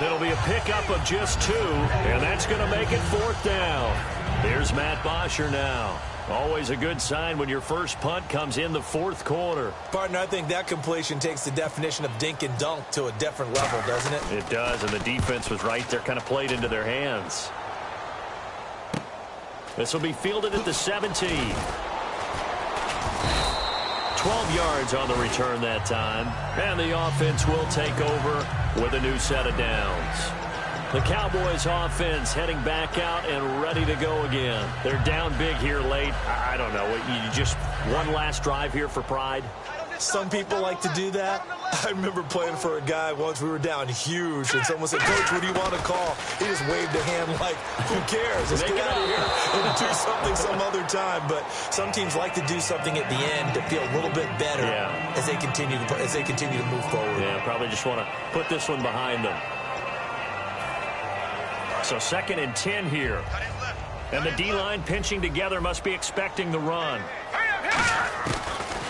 It'll be a pickup of just 2, and that's going to make it 4th down. Here's Matt Bosher now. Always a good sign when your first punt comes in the 4th quarter. Partner, I think that completion takes the definition of dink and dunk to a different level, doesn't it? It does, and the defense was right there, kind of played into their hands. This will be fielded at the 17. 12 yards on the return that time. And the offense will take over with a new set of downs. The Cowboys offense heading back out and ready to go again. They're down big here late. I don't know. You just one last drive here for pride? Some people like to do that. I remember playing for a guy once. We were down huge, and someone said, "Coach, what do you want to call?" He just waved a hand like, "Who cares? Let's get out of here and do something some other time." But some teams like to do something at the end to feel a little bit better as they continue to move forward. Yeah, probably just want to put this one behind them. So 2nd and 10 here. And the D-line pinching together, must be expecting the run.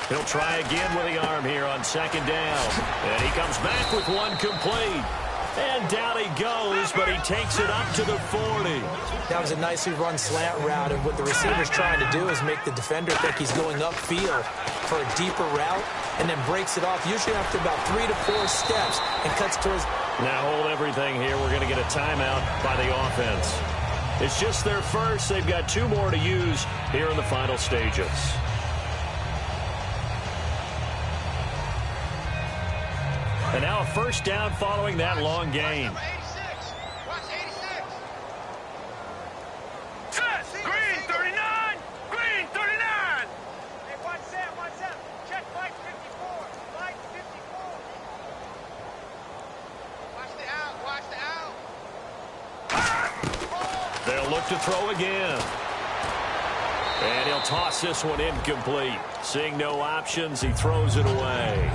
He'll try again with the arm here on 2nd down. And he comes back with one complete. And down he goes, but he takes it up to the 40. That was a nicely run slant route, and what the receiver's trying to do is make the defender think he's going upfield for a deeper route, and then breaks it off, usually after about 3 to 4 steps, and cuts towards. Now hold everything here. We're going to get a timeout by the offense. It's just their first. They've got 2 more to use here in the final stages. And now a first down following that long gain. Green 39! Green 39! Hey, watch that, watch that. Check Mike 54. Mike 54. Watch the out, watch the out. They'll look to throw again. And he'll toss this one incomplete. Seeing no options, he throws it away.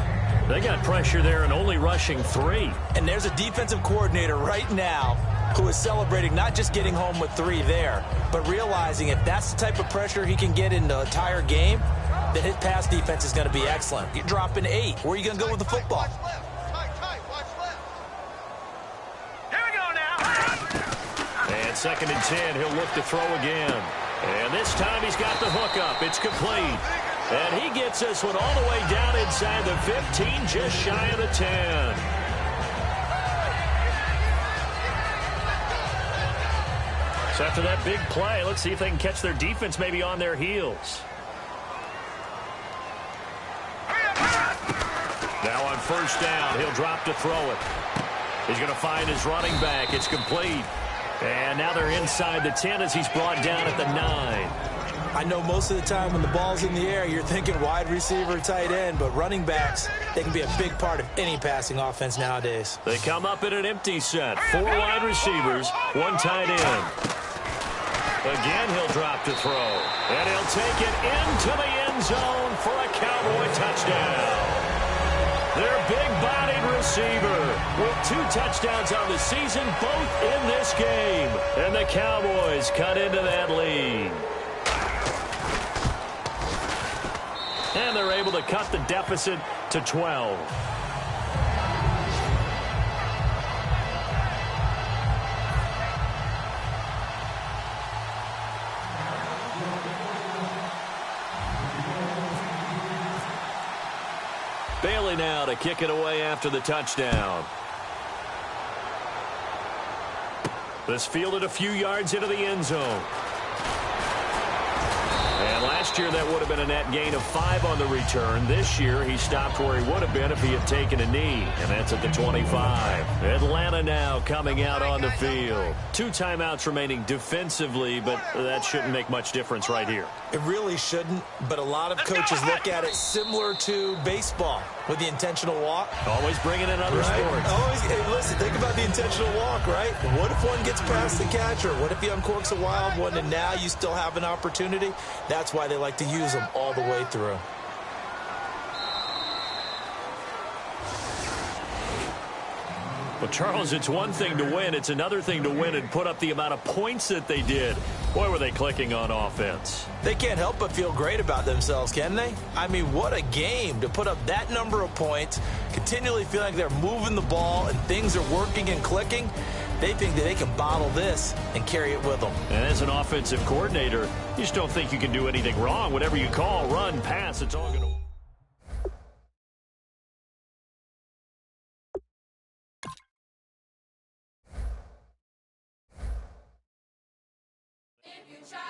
They got pressure there and only rushing 3. And there's a defensive coordinator right now who is celebrating not just getting home with 3 there, but realizing if that's the type of pressure he can get in the entire game, then his pass defense is going to be excellent. You're dropping 8. Where are you going to go with the football? Here we go now. And 2nd and 10, he'll look to throw again. And this time he's got the hook up. It's complete. And he gets this one all the way down inside the 15, just shy of the 10. So after that big play, let's see if they can catch their defense maybe on their heels. Now on first down, he'll drop to throw it. He's going to find his running back. It's complete. And now they're inside the 10 as he's brought down at the 9. I know most of the time when the ball's in the air, you're thinking wide receiver, tight end, but running backs, they can be a big part of any passing offense nowadays. They come up in an empty set. 4 wide receivers, 1 tight end. Again, he'll drop to throw. And he'll take it into the end zone for a Cowboy touchdown. Their big-bodied receiver with 2 touchdowns on the season, both in this game. And the Cowboys cut into that lead. And they're able to cut the deficit to 12. Bailey now to kick it away after the touchdown. This fielded a few yards into the end zone. And last year that would have been a net gain of 5 on the return. This year he stopped where he would have been if he had taken a knee. And that's at the 25. Atlanta now coming out on the field. 2 timeouts remaining defensively, but that shouldn't make much difference right here. It really shouldn't, but a lot of coaches look at it similar to baseball with the intentional walk. Always bringing in other sports. Always, hey, listen, think about the intentional walk, right? What if one gets past the catcher? What if he uncorks a wild one and now you still have an opportunity? That's why they like to use them all the way through. Well, Charles, it's one thing to win. It's another thing to win and put up the amount of points that they did. Boy, were they clicking on offense. They can't help but feel great about themselves, can they? I mean, what a game to put up that number of points, continually feeling like they're moving the ball and things are working and clicking. They think that they can bottle this and carry it with them. And as an offensive coordinator, you just don't think you can do anything wrong. Whatever you call, run, pass, it's all going to work. If you try